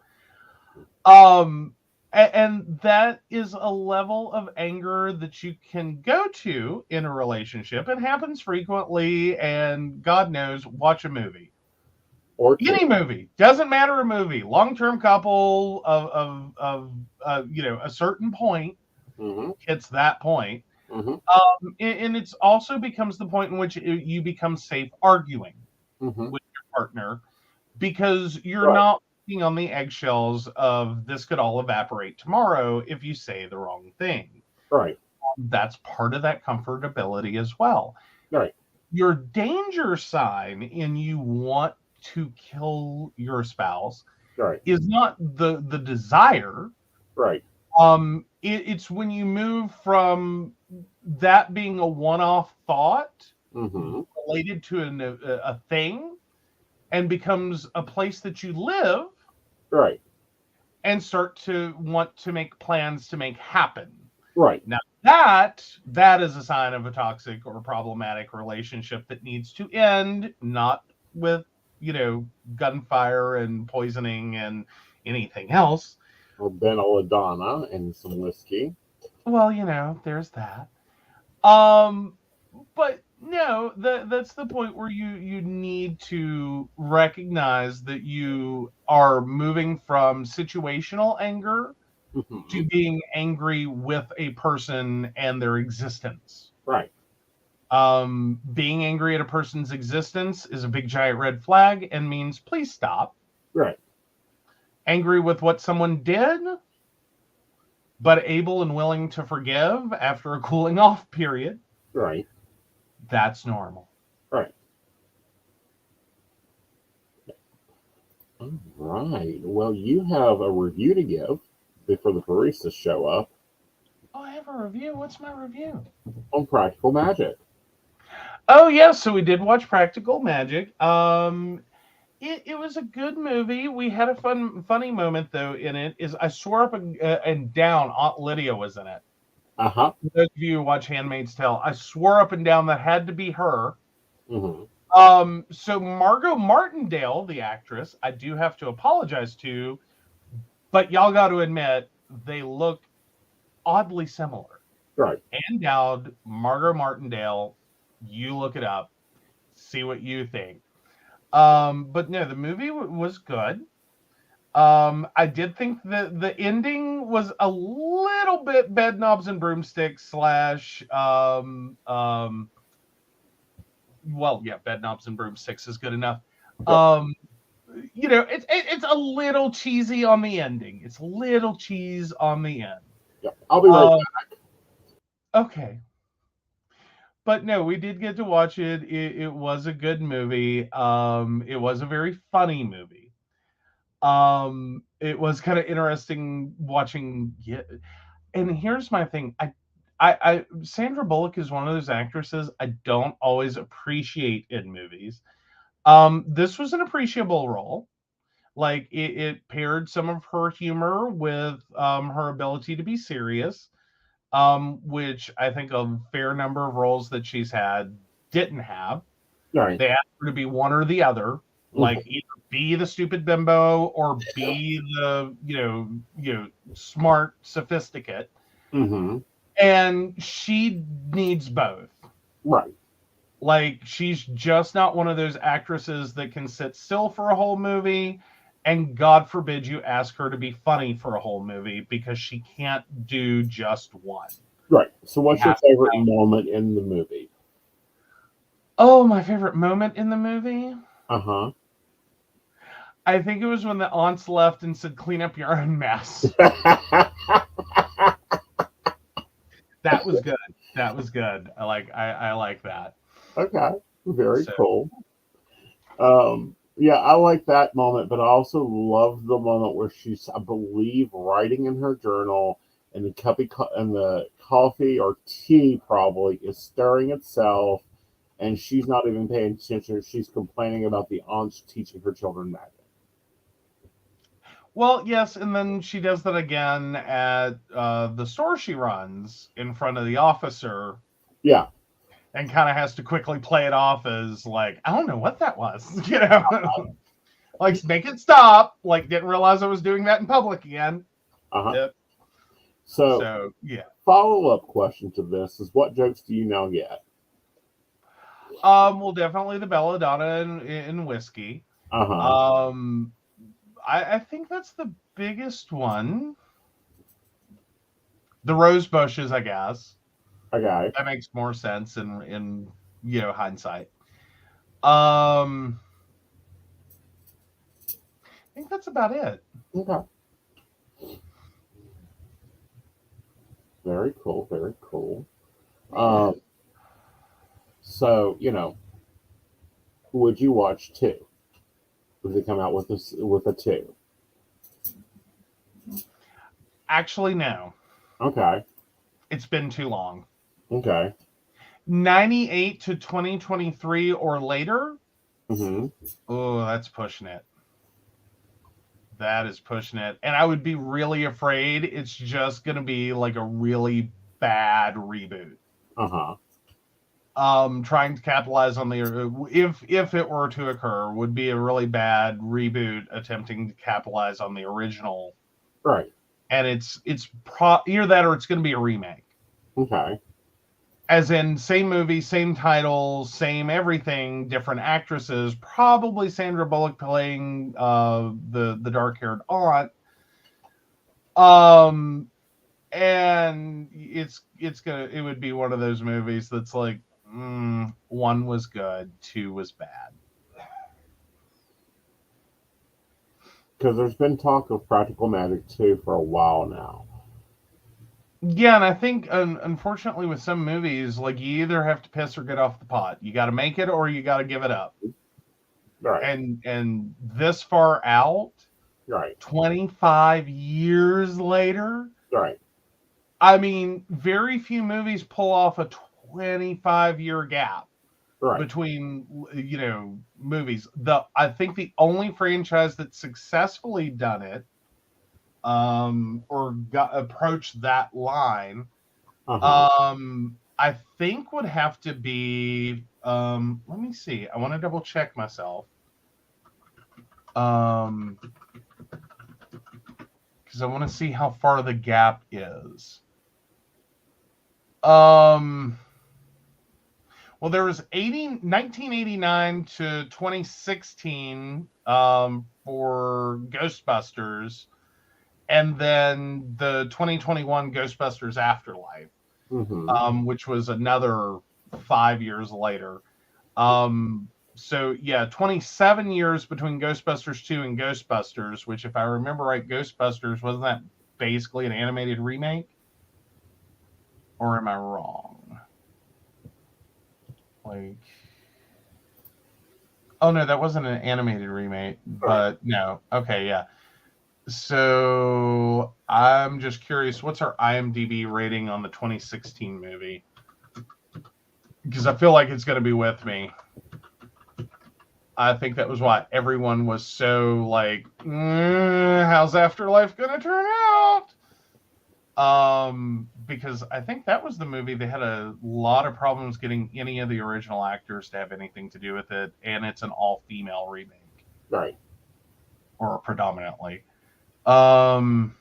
And that is a level of anger that you can go to in a relationship. It happens frequently, and God knows, watch a movie. Or any movie. Doesn't matter a movie. Long-term couple of a certain point hits that point. And it's also becomes the point in which you become safe arguing with your partner, because you're not walking on the eggshells of this could all evaporate tomorrow if you say the wrong thing. Right. That's part of that comfortability as well. Right. Your danger sign in you want to kill your spouse right. is not the desire. Right. It's when you move from that being a one-off thought related to a thing and becomes a place that you live. Right. And start to want to make plans to make happen. Right. Now that is a sign of a toxic or problematic relationship that needs to end, not with, gunfire and poisoning and anything else. Or belladonna and some whiskey. Well, there's that. But no, that's the point where you need to recognize that you are moving from situational anger to being angry with a person and their existence. Right. Being angry at a person's existence is a big giant red flag and means please stop. Right. Angry with what someone did, but able and willing to forgive after a cooling off period. Right. That's normal. Right. All right. Well, you have a review to give before the baristas show up Oh, I have a review. What's my review? on Practical Magic. Oh yeah, so we did watch Practical Magic. It was a good movie. We had a funny moment though in it. Is I swore up and down Aunt Lydia was in it. Uh huh. Those of you who watch Handmaid's Tale, I swore up and down that had to be her. Mm-hmm. So Margot Martindale, the actress, I do have to apologize to, but y'all got to admit they look oddly similar. Right. Ann Dowd, Margot Martindale, you look it up, see what you think. But no, the movie was good. I did think that the ending was a little bit bed knobs and broomsticks slash well, yeah, bed knobs and broomsticks is good enough. Yep. It's a little cheesy on the ending. It's a little cheese on the end. Yep. I'll be right Okay. But no, we did get to watch it. It was a good movie. It was a very funny movie. It was kind of interesting watching. Yeah, and here's my thing. Sandra Bullock is one of those actresses I don't always appreciate in movies. This was an appreciable role. Like it paired some of her humor with her ability to be serious, which I think a fair number of roles that she's had didn't have. back. Right. They asked her to be one or the other, like either be the stupid bimbo or be the smart sophisticate, Mm-hmm. and she needs both. Right. Like she's just not one of those actresses that can sit still for a whole movie, and God forbid you ask her to be funny for a whole movie because she can't do just one. Right. So, what's your favorite moment in the movie? Oh, my favorite moment in the movie? Uh huh. I think it was when the aunts left and said, "Clean up your own mess." That was good. That was good. I like that. Okay. Very cool. Yeah, I like that moment, but I also love the moment where she's, I believe, writing in her journal, and and the coffee or tea probably is stirring itself, and she's not even paying attention. She's complaining about the aunts teaching her children magic. Well, yes, and then she does that again at the store she runs in front of the officer. Yeah. And kind of has to quickly play it off as like, I don't know what that was, like make it stop. Like didn't realize I was doing that in public again. Uh-huh. Yep. So yeah. Follow-up question to this is, what jokes do you now get? Well, definitely the belladonna in whiskey. Uh-huh. I think that's the biggest one. The rose bushes, I guess. Okay. That makes more sense in hindsight. I think that's about it. Okay. Very cool. Very cool. So, would you watch two? Would they come out with a two? Actually, no. Okay. It's been too long. Okay. 98 to 2023 or later? Mm-hmm. Oh, that's pushing it. That is pushing it. And I would be really afraid it's just going to be like a really bad reboot. Uh-huh. Trying to capitalize on if it were to occur, would be a really bad reboot attempting to capitalize on the original. Right. And it's either that or it's going to be a remake. Okay. As in same movie, same title, same everything, different actresses. Probably Sandra Bullock playing the dark-haired aunt. And it would be one of those movies that's like, one was good, two was bad. Because there's been talk of Practical Magic 2 for a while now. Yeah, and I think, unfortunately, with some movies, like you either have to piss or get off the pot. You got to make it or you got to give it up. Right. And this far out, Right. 25 years later, Right. I mean, very few movies pull off a 25-year gap Right. between, movies. I think the only franchise that successfully done it, or approached that line, I think would have to be, let me see. I want to double check myself. Because I want to see how far the gap is. Well, there was 1989 to 2016 for Ghostbusters, and then the 2021 Ghostbusters Afterlife, which was another 5 years later. So, yeah, 27 years between Ghostbusters 2 and Ghostbusters, which, if I remember right, Ghostbusters, wasn't that basically an animated remake? Or am I wrong? Oh, no, that wasn't an animated remake, but no. Okay, yeah. So, I'm just curious, what's our IMDb rating on the 2016 movie? Because I feel like it's going to be with me. I think that was why everyone was so like, how's Afterlife going to turn out? Because I think that was the movie they had a lot of problems getting any of the original actors to have anything to do with it, and it's an all-female remake. Right. Or predominantly. What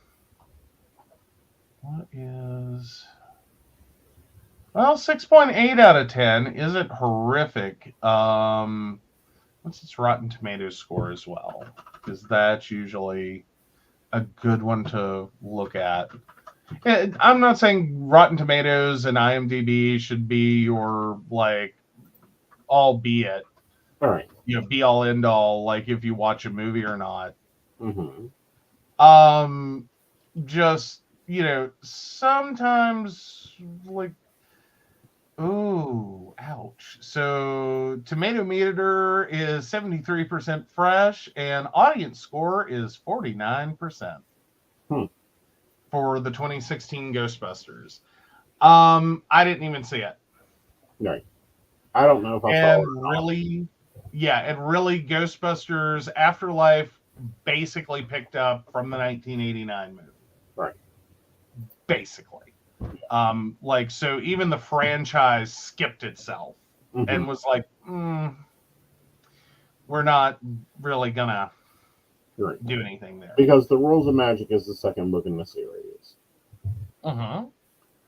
is... Well, 6.8 out of 10 isn't horrific. What's its Rotten Tomatoes score as well? Because that's usually a good one to look at. I'm not saying Rotten Tomatoes and IMDb should be your, like, albeit, All right. Be all end all, like if you watch a movie or not. Just, sometimes, like, ooh, ouch. So, tomato meter is 73% fresh, and audience score is 49% for the 2016 Ghostbusters. I didn't even see it. Right. I don't know if I saw it or not. And really, Ghostbusters Afterlife basically picked up from the 1989 movie. Right. Basically. So even the franchise skipped itself and was like, we're not really gonna do anything there. Because The Rules of Magic is the second book in the series. And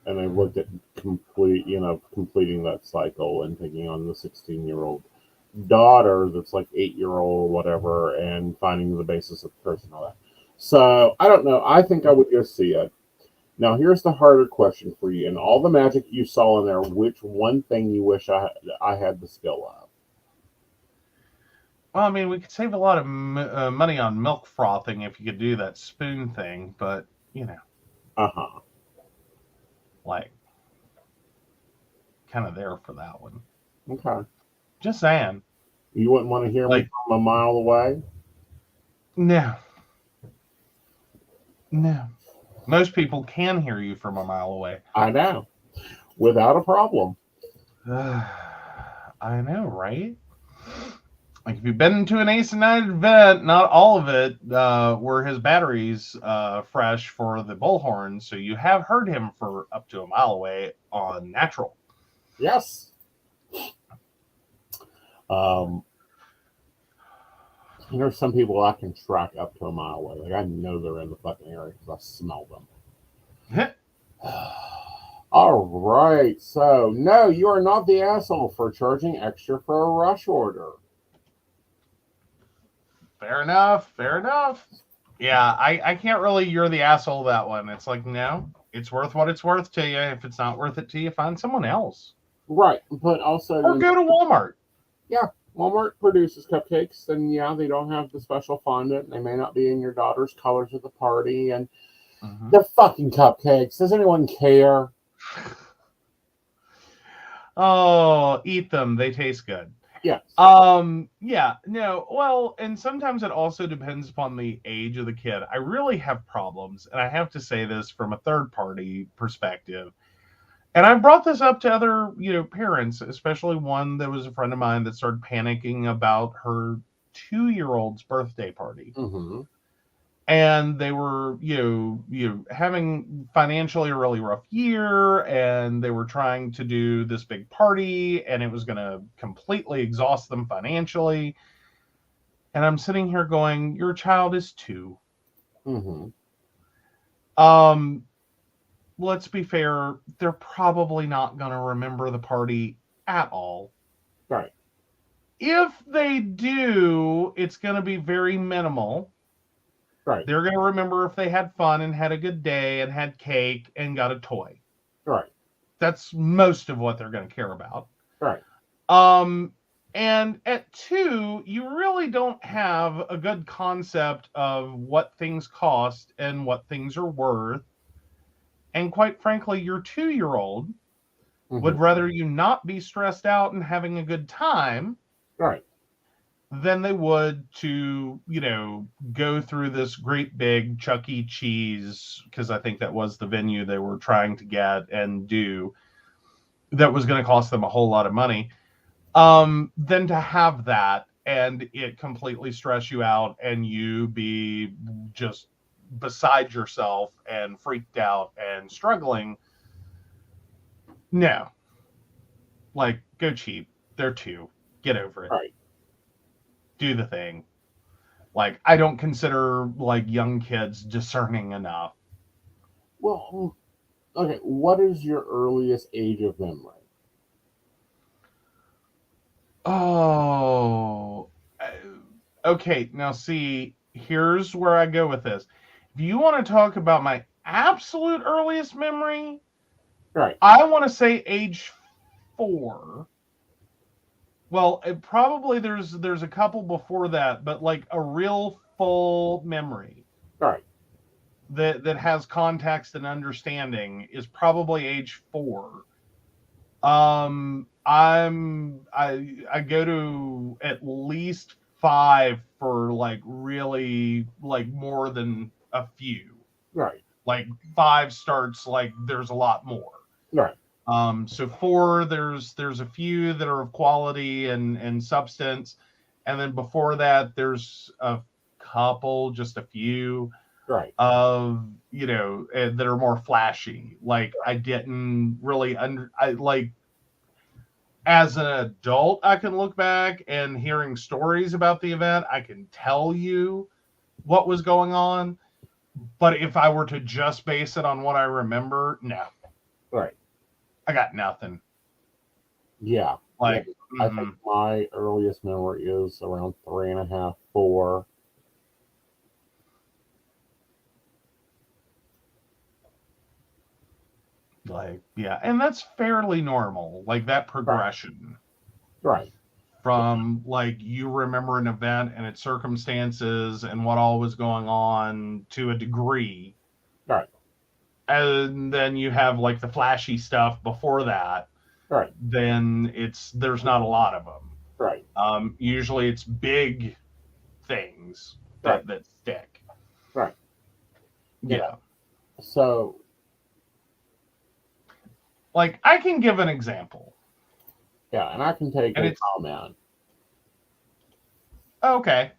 they looked at completing that cycle and taking on the 16-year-old daughter that's like 8-year-old or whatever, and finding the basis of the curse and all that. So I don't know. I think I would go see it. Now, here's the harder question for you. In all the magic you saw in there, which one thing you wish I had the skill of? Well, I mean, we could save a lot of money on milk frothing if you could do that spoon thing, but, like, kind of there for that one. Okay. Just saying. You wouldn't want to hear me from a mile away? No. Most people can hear you from a mile away. I know. Without a problem. I know, right? Like, if you've been to an Aeson Knight event, not all of it were his batteries fresh for the bullhorn, so you have heard him for up to a mile away on natural. Yes. There's some people I can track up to a mile away. Like, I know they're in the fucking area because I smell them. All right. So, no, you are not the asshole for charging extra for a rush order. Fair enough. Yeah, I can't really, you're the asshole that one. It's like, no, it's worth what it's worth to you. If it's not worth it to you, find someone else. Right. But also... Or go to Walmart. Yeah. Walmart produces cupcakes, and yeah, they don't have the special fondant. They may not be in your daughter's colors at the party, and they're fucking cupcakes. Does anyone care? Oh, eat them. They taste good. Yes. Yeah, no, well, and sometimes it also depends upon the age of the kid. I really have problems, and I have to say this from a third party perspective. And I brought this up to other, parents, especially one that was a friend of mine that started panicking about her 2-year-old's birthday party. Mm-hmm. And they were, having financially a really rough year, and they were trying to do this big party, and it was going to completely exhaust them financially. And I'm sitting here going, your child is 2. Mm-hmm. Let's be fair, they're probably not going to remember the party at all. Right. If they do, it's going to be very minimal. Right. They're going to remember if they had fun and had a good day and had cake and got a toy. Right. That's most of what they're going to care about. Right. And at 2, you really don't have a good concept of what things cost and what things are worth. And quite frankly, your 2-year-old would rather you not be stressed out and having a good time, right, than they would to, go through this great big Chuck E. Cheese, because I think that was the venue they were trying to get and do, that was going to cost them a whole lot of money, than to have that and it completely stress you out and you be just beside yourself and freaked out and struggling. No. Like, go cheap. They're 2. Get over it. right. Do the thing. Like, I don't consider, like, young kids discerning enough. Well, okay, what is your earliest age of memory? Oh. Okay, now see, here's where I go with this. If you want to talk about my absolute earliest memory, Right. I want to say age 4. Well, probably there's a couple before that, but like a real full memory, Right. that has context and understanding is probably age 4. I go to at least 5 for like really like more than a few. Right. Like 5 starts like there's a lot more. Right. So 4, there's a few that are of quality and substance, and then before that there's a couple, just a few, Right. of that are more flashy. Like I didn't really as an adult, I can look back and hearing stories about the event, I can tell you what was going on. But if I were to just base it on what I remember, no. Right. I got nothing. Yeah. Like, I think my earliest memory is around 3.5, 4. like, yeah, and that's fairly normal. Like that progression. Right. From like you remember an event and its circumstances and what all was going on to a degree. Right. And then you have like the flashy stuff before that. Right. Then there's not a lot of them. Right. Usually it's big things that stick. Right. Yeah. So, like I can give an example. Yeah, and I can take a comment. Okay.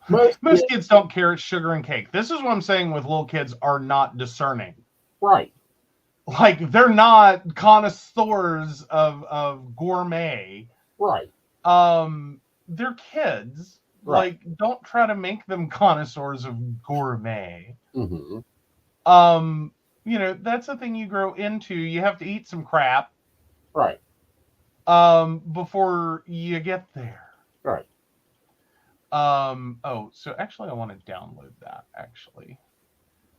Most kids don't care. It's sugar and cake. This is what I'm saying with little kids are not discerning. Right. Like they're not connoisseurs of gourmet. Right. They're kids. Right. Like don't try to make them connoisseurs of gourmet. Mm-hmm. That's the thing you grow into. You have to eat some crap. Right. Before you get there. Right. So actually I want to download that actually.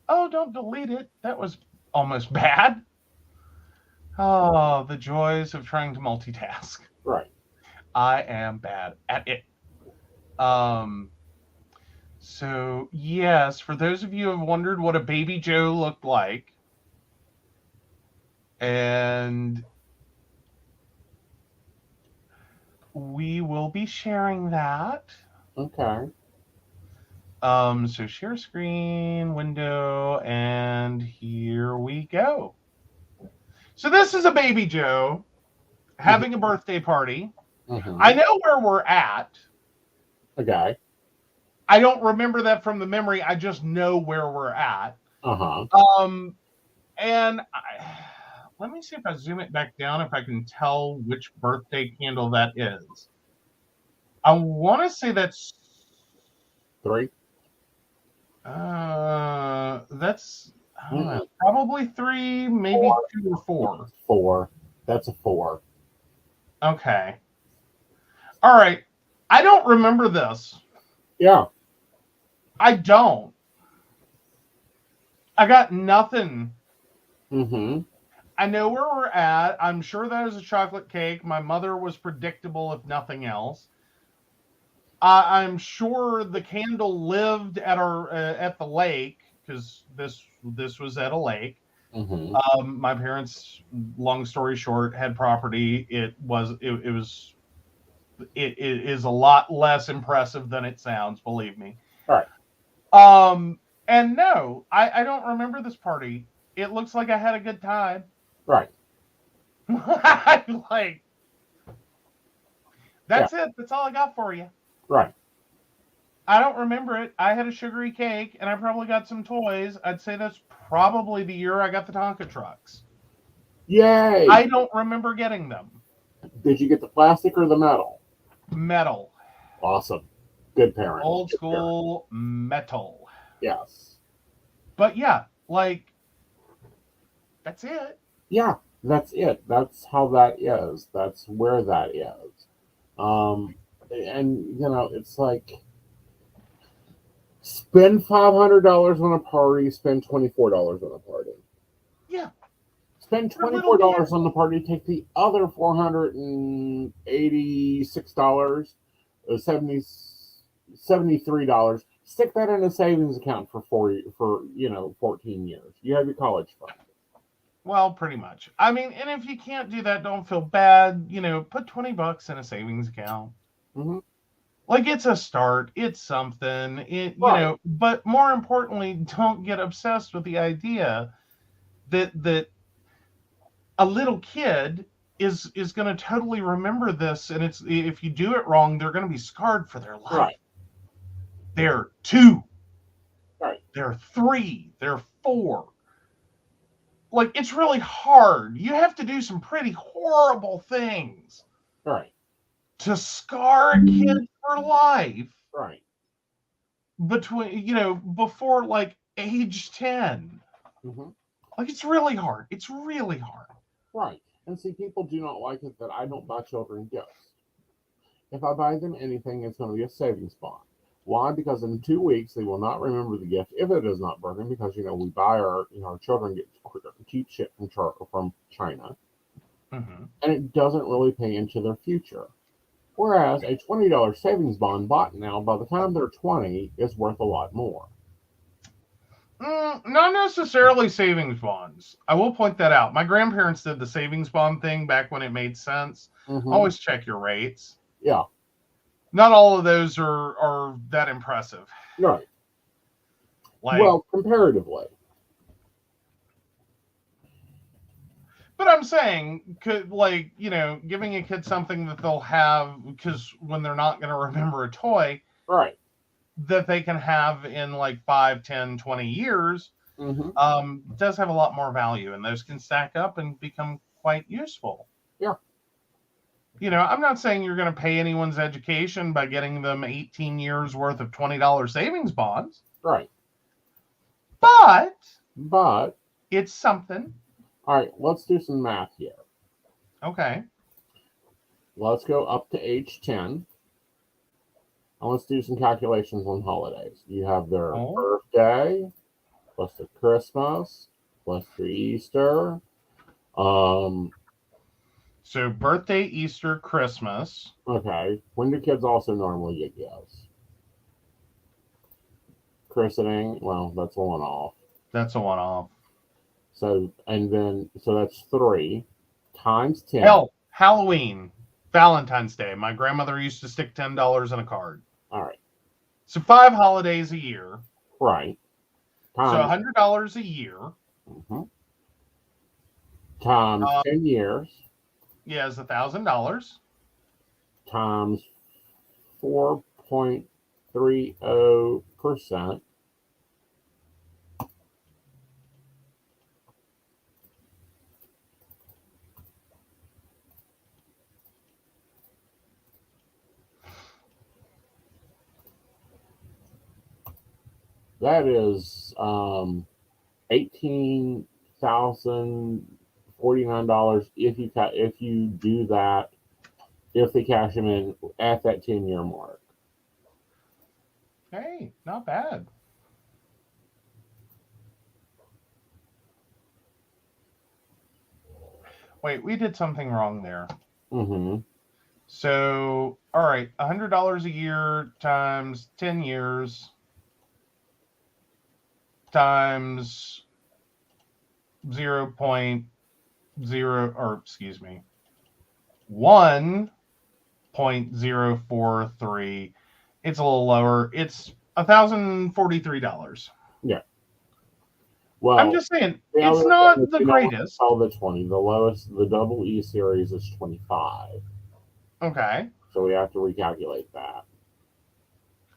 Oh, don't delete it. That was almost bad. Oh, the joys of trying to multitask. Right. I am bad at it. So yes, for those of you who have wondered what a baby Joe looked like, and we will be sharing that. Okay. So share screen, window, and here we go. So this is a baby Joe having a birthday party. Mm-hmm. I know where we're at. Okay. I don't remember that from the memory. I just know where we're at. Uh-huh. And let me see if I zoom it back down, if I can tell which birthday candle that is. I want to say that's 3. That's I don't know, probably 3, maybe 4. 2 or 4. 4. That's a 4. Okay. All right. I don't remember this. Yeah. I don't. I got nothing. Mm-hmm. I know where we're at. I'm sure that is a chocolate cake. My mother was predictable, if nothing else. I'm sure the candle lived at our at the lake, because this was at a lake. Mm-hmm. My parents, long story short, had property. It is a lot less impressive than it sounds, believe me. All right. And no, I don't remember this party. It looks like I had a good time. Right. Like, that's it. That's all I got for you. Right. I don't remember it. I had a sugary cake, and I probably got some toys. I'd say that's probably the year I got the Tonka trucks. Yay! I don't remember getting them. Did you get the plastic or the metal? Metal. Awesome. Good parent. Old school metal. Yes. But yeah, like, that's it. Yeah, that's it. That's how that is. That's where that is. And you know, it's like spend $500 on a party, spend $24 on a party. Yeah. Spend $24 on the party, take the other $486, $73, stick that in a savings account for 14 years. You have your college fund. Well, pretty much. I mean, and if you can't do that, don't feel bad. Put $20 in a savings account. Mm-hmm. Like, it's a start. It's something. Right. But more importantly, don't get obsessed with the idea that a little kid is going to totally remember this, and if you do it wrong, they're going to be scarred for their life. Right. They're 2. Right. They're 3. They're 4. Like, it's really hard. You have to do some pretty horrible things. Right. To scar a kid for life. Right. Before like age 10. Mm-hmm. Like, it's really hard. It's really hard. Right. And see, people do not like it that I don't buy children gifts. If I buy them anything, it's going to be a savings bond. Why? Because in 2 weeks, they will not remember the gift if it is not broken, because, we buy our children get cheap shit from China. Mm-hmm. And it doesn't really pay into their future. Whereas a $20 savings bond bought now, by the time they're 20, is worth a lot more. Not necessarily savings bonds. I will point that out. My grandparents did the savings bond thing back when it made sense. Mm-hmm. Always check your rates. Yeah. Not all of those are that impressive. Right. Well, comparatively. But I'm saying, giving a kid something that they'll have, because when they're not going to remember a toy, right, that they can have in like 5, 10, 20 years, mm-hmm. Does have a lot more value, and those can stack up and become quite useful. Yeah. I'm not saying you're going to pay anyone's education by getting them 18 years worth of $20 savings bonds. Right. But it's something. All right, let's do some math here. Okay. Let's go up to age 10. And let's do some calculations on holidays. You have their birthday, plus their Christmas, plus their Easter. So birthday, Easter, Christmas. Okay. When do kids also normally get gifts? Christening, well, that's a one-off. That's a one-off. So that's 3 times 10. Hell, Halloween. Valentine's Day. My grandmother used to stick $10 in a card. All right. So 5 holidays a year. Right. So $100 a year. Mhm. Times 10 years. Yeah, is $1,000. Times 4.30%. That is $18,049 if you do that, if they cash them in at that 10-year mark. Hey, not bad. Wait, we did something wrong there. Mm-hmm. So, all right, $100 a year times 10 years times 0.0, or excuse me, 1.043. It's a little lower. It's $1,043. Yeah. Well, I'm just saying, it's not the greatest. Oh, the 20. The lowest, the double E series is 25. Okay. So we have to recalculate that.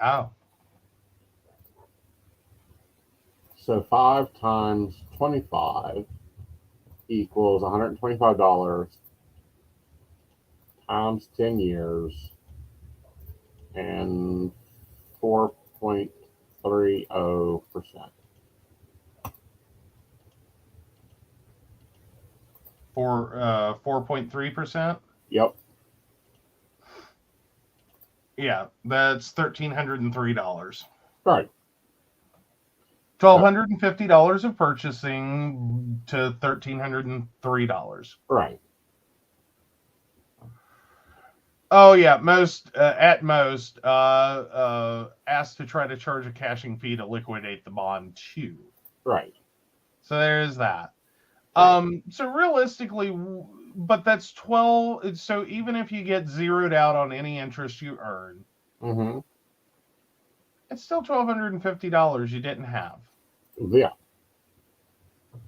Oh. So 5 times 25 equals $125 times 10 years and 4.30%. For 4.3%? Yep. Yeah, that's $1,303. Right. $1,250 of purchasing to $1,303. Right. Oh yeah, at most asked to try to charge a cashing fee to liquidate the bond too. Right. So there's that. Right. So realistically, but that's 12. So even if you get zeroed out on any interest you earn, Mm-hmm. it's still $1,250 you didn't have. Yeah.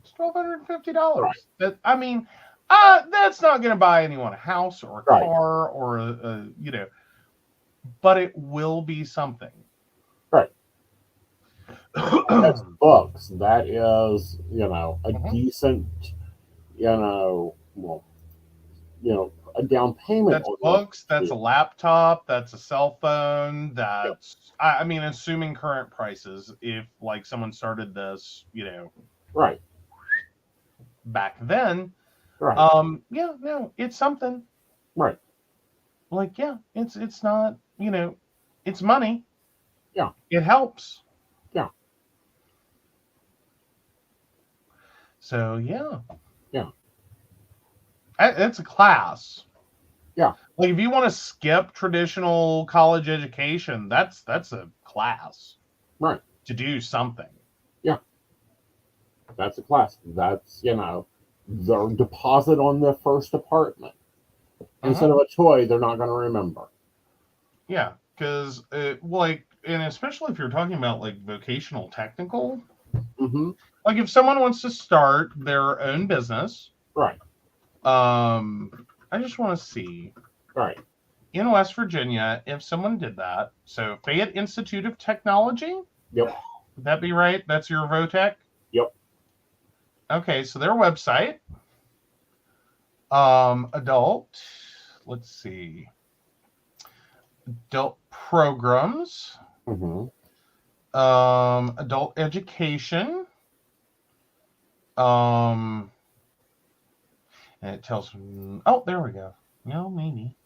It's $1,250. Right. That's not going to buy anyone a house or a Right. car or a but it will be something. Right. That's books. That is, a decent, a down payment. That's books. That's a laptop. That's a cell phone. That's, assuming current prices. If like someone started this, Right. back then, Right. it's something. Right. Like, it's not, it's money. Yeah. It helps. Yeah. So yeah. Yeah. It's a class. Yeah. Like if you want to skip traditional college education, that's a class. Right. To do something. Yeah. That's a class. That's, the deposit on the first apartment. Instead of a toy, they're not going to remember. Yeah, because and especially if you're talking about like vocational technical, Mm-hmm. like if someone wants to start their own business, Right. I just want to see, right, in West Virginia, if someone did that. So Fayette Institute of Technology. Yep. Would that be right? That's your VOTech? Yep. Okay, so their website. Adult. Let's see. Adult programs. Mm-hmm. Adult education. And it tells me, oh, there we go. No, maybe.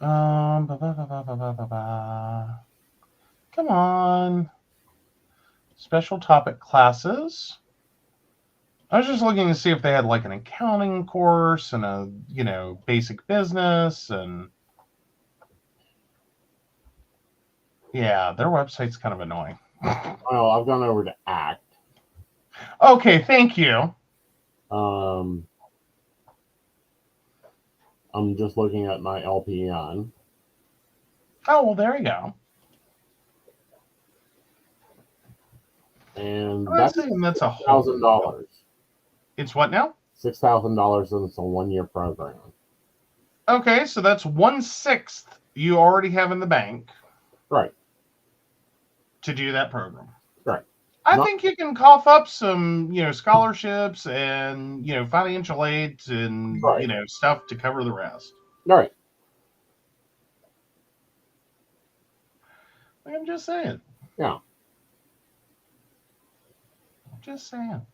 Come on. Special topic classes. I was just looking to see if they had like an accounting course and a, basic business and yeah, their website's kind of annoying. Well, I've gone over to ACT. Okay, thank you. I'm just looking at my LPN. Oh, well, there you go. And I'm that's saying that's a whole. $6,000. It's what now? $6,000, and it's a 1-year program. Okay, so that's 1/6 you already have in the bank Right. to do that program. Right. I think you can cough up some, scholarships and, financial aid and, Right. stuff to cover the rest. Right. I'm just saying. Yeah. Just saying.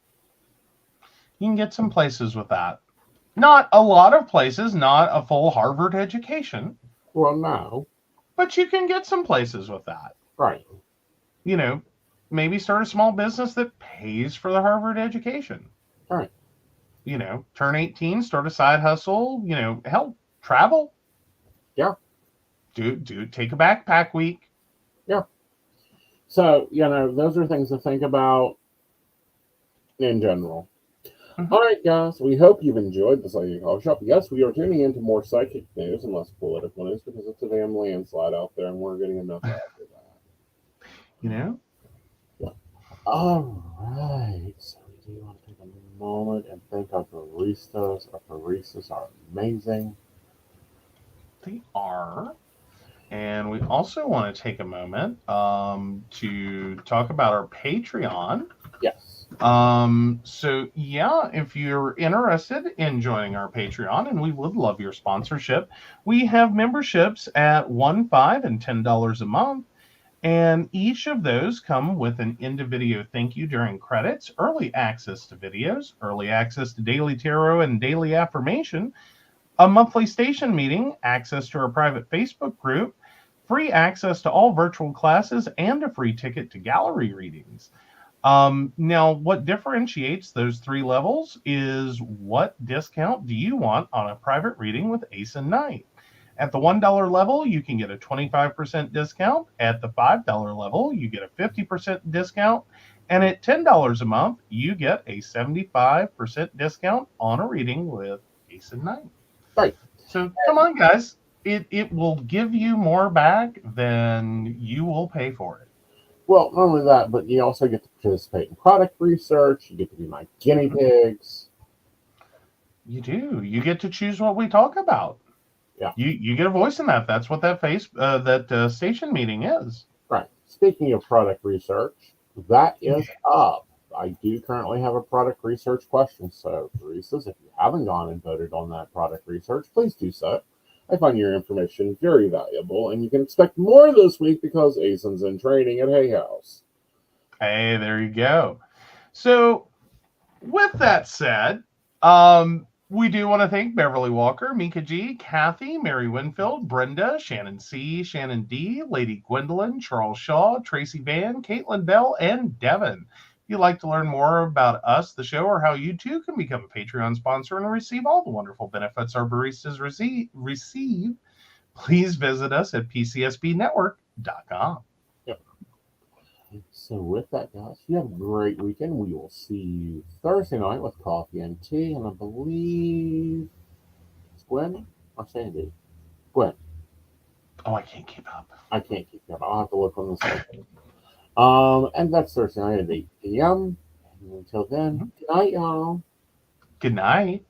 You can get some places with that. Not a lot of places, not a full Harvard education, Well, no. but you can get some places with that. Right. Maybe start a small business that pays for the Harvard education. Right. Turn 18, start a side hustle, help travel. Yeah. Take a backpack week. Yeah. So, those are things to think about in general. Mm-hmm. All right, guys, we hope you've enjoyed the Psychic Coffee Shop. Yes, we are tuning into more psychic news and less political news because it's a damn landslide out there and we're getting enough after that. Yeah. All right. So we do want to take a moment and thank our baristas. Our baristas are amazing. They are. And we also want to take a moment to talk about our Patreon. Yes. So yeah, if you're interested in joining our Patreon, and we would love your sponsorship, we have memberships at $1, $5, and $10 a month. And each of those come with an end-of-video thank you during credits, early access to videos, early access to daily tarot and daily affirmation, a monthly station meeting, access to our private Facebook group, free access to all virtual classes, and a free ticket to gallery readings. Now, what differentiates those 3 levels is what discount do you want on a private reading with Aeson Knight? At the $1 level, you can get a 25% discount. At the $5 level, you get a 50% discount. And at $10 a month, you get a 75% discount on a reading with Aeson Knight. Right. So come on, guys. It will give you more back than you will pay for it. Well, not only that, but you also get to participate in product research. You get to be my guinea pigs. You do. You get to choose what we talk about. Yeah. You get a voice in that. That's what that station meeting is. Right. Speaking of product research, that is up. I do currently have a product research question. So, baristas, if you haven't gone and voted on that product research, please do so. I find your information very valuable, and you can expect more this week because Aeson's in training at Hay House. Hey, there you go. So, with that said, we do want to thank Beverly Walker, Mika G, Kathy, Mary Winfield, Brenda, Shannon C, Shannon D, Lady Gwendolyn, Charles Shaw, Tracy Van, Caitlin Bell, and Devin. If you'd like to learn more about us, the show, or how you too can become a Patreon sponsor and receive all the wonderful benefits our baristas receive, please visit us at pcsbnetwork.com. Yep. So with that, guys, you have a great weekend. We will see you Thursday night with coffee and tea, and I believe it's Gwen or Sandy. Gwen. Oh, I can't keep up. I can't keep up. I'll have to look on the schedule. And that's Thursday night at 8 p.m. And until then, good night, y'all. Good night.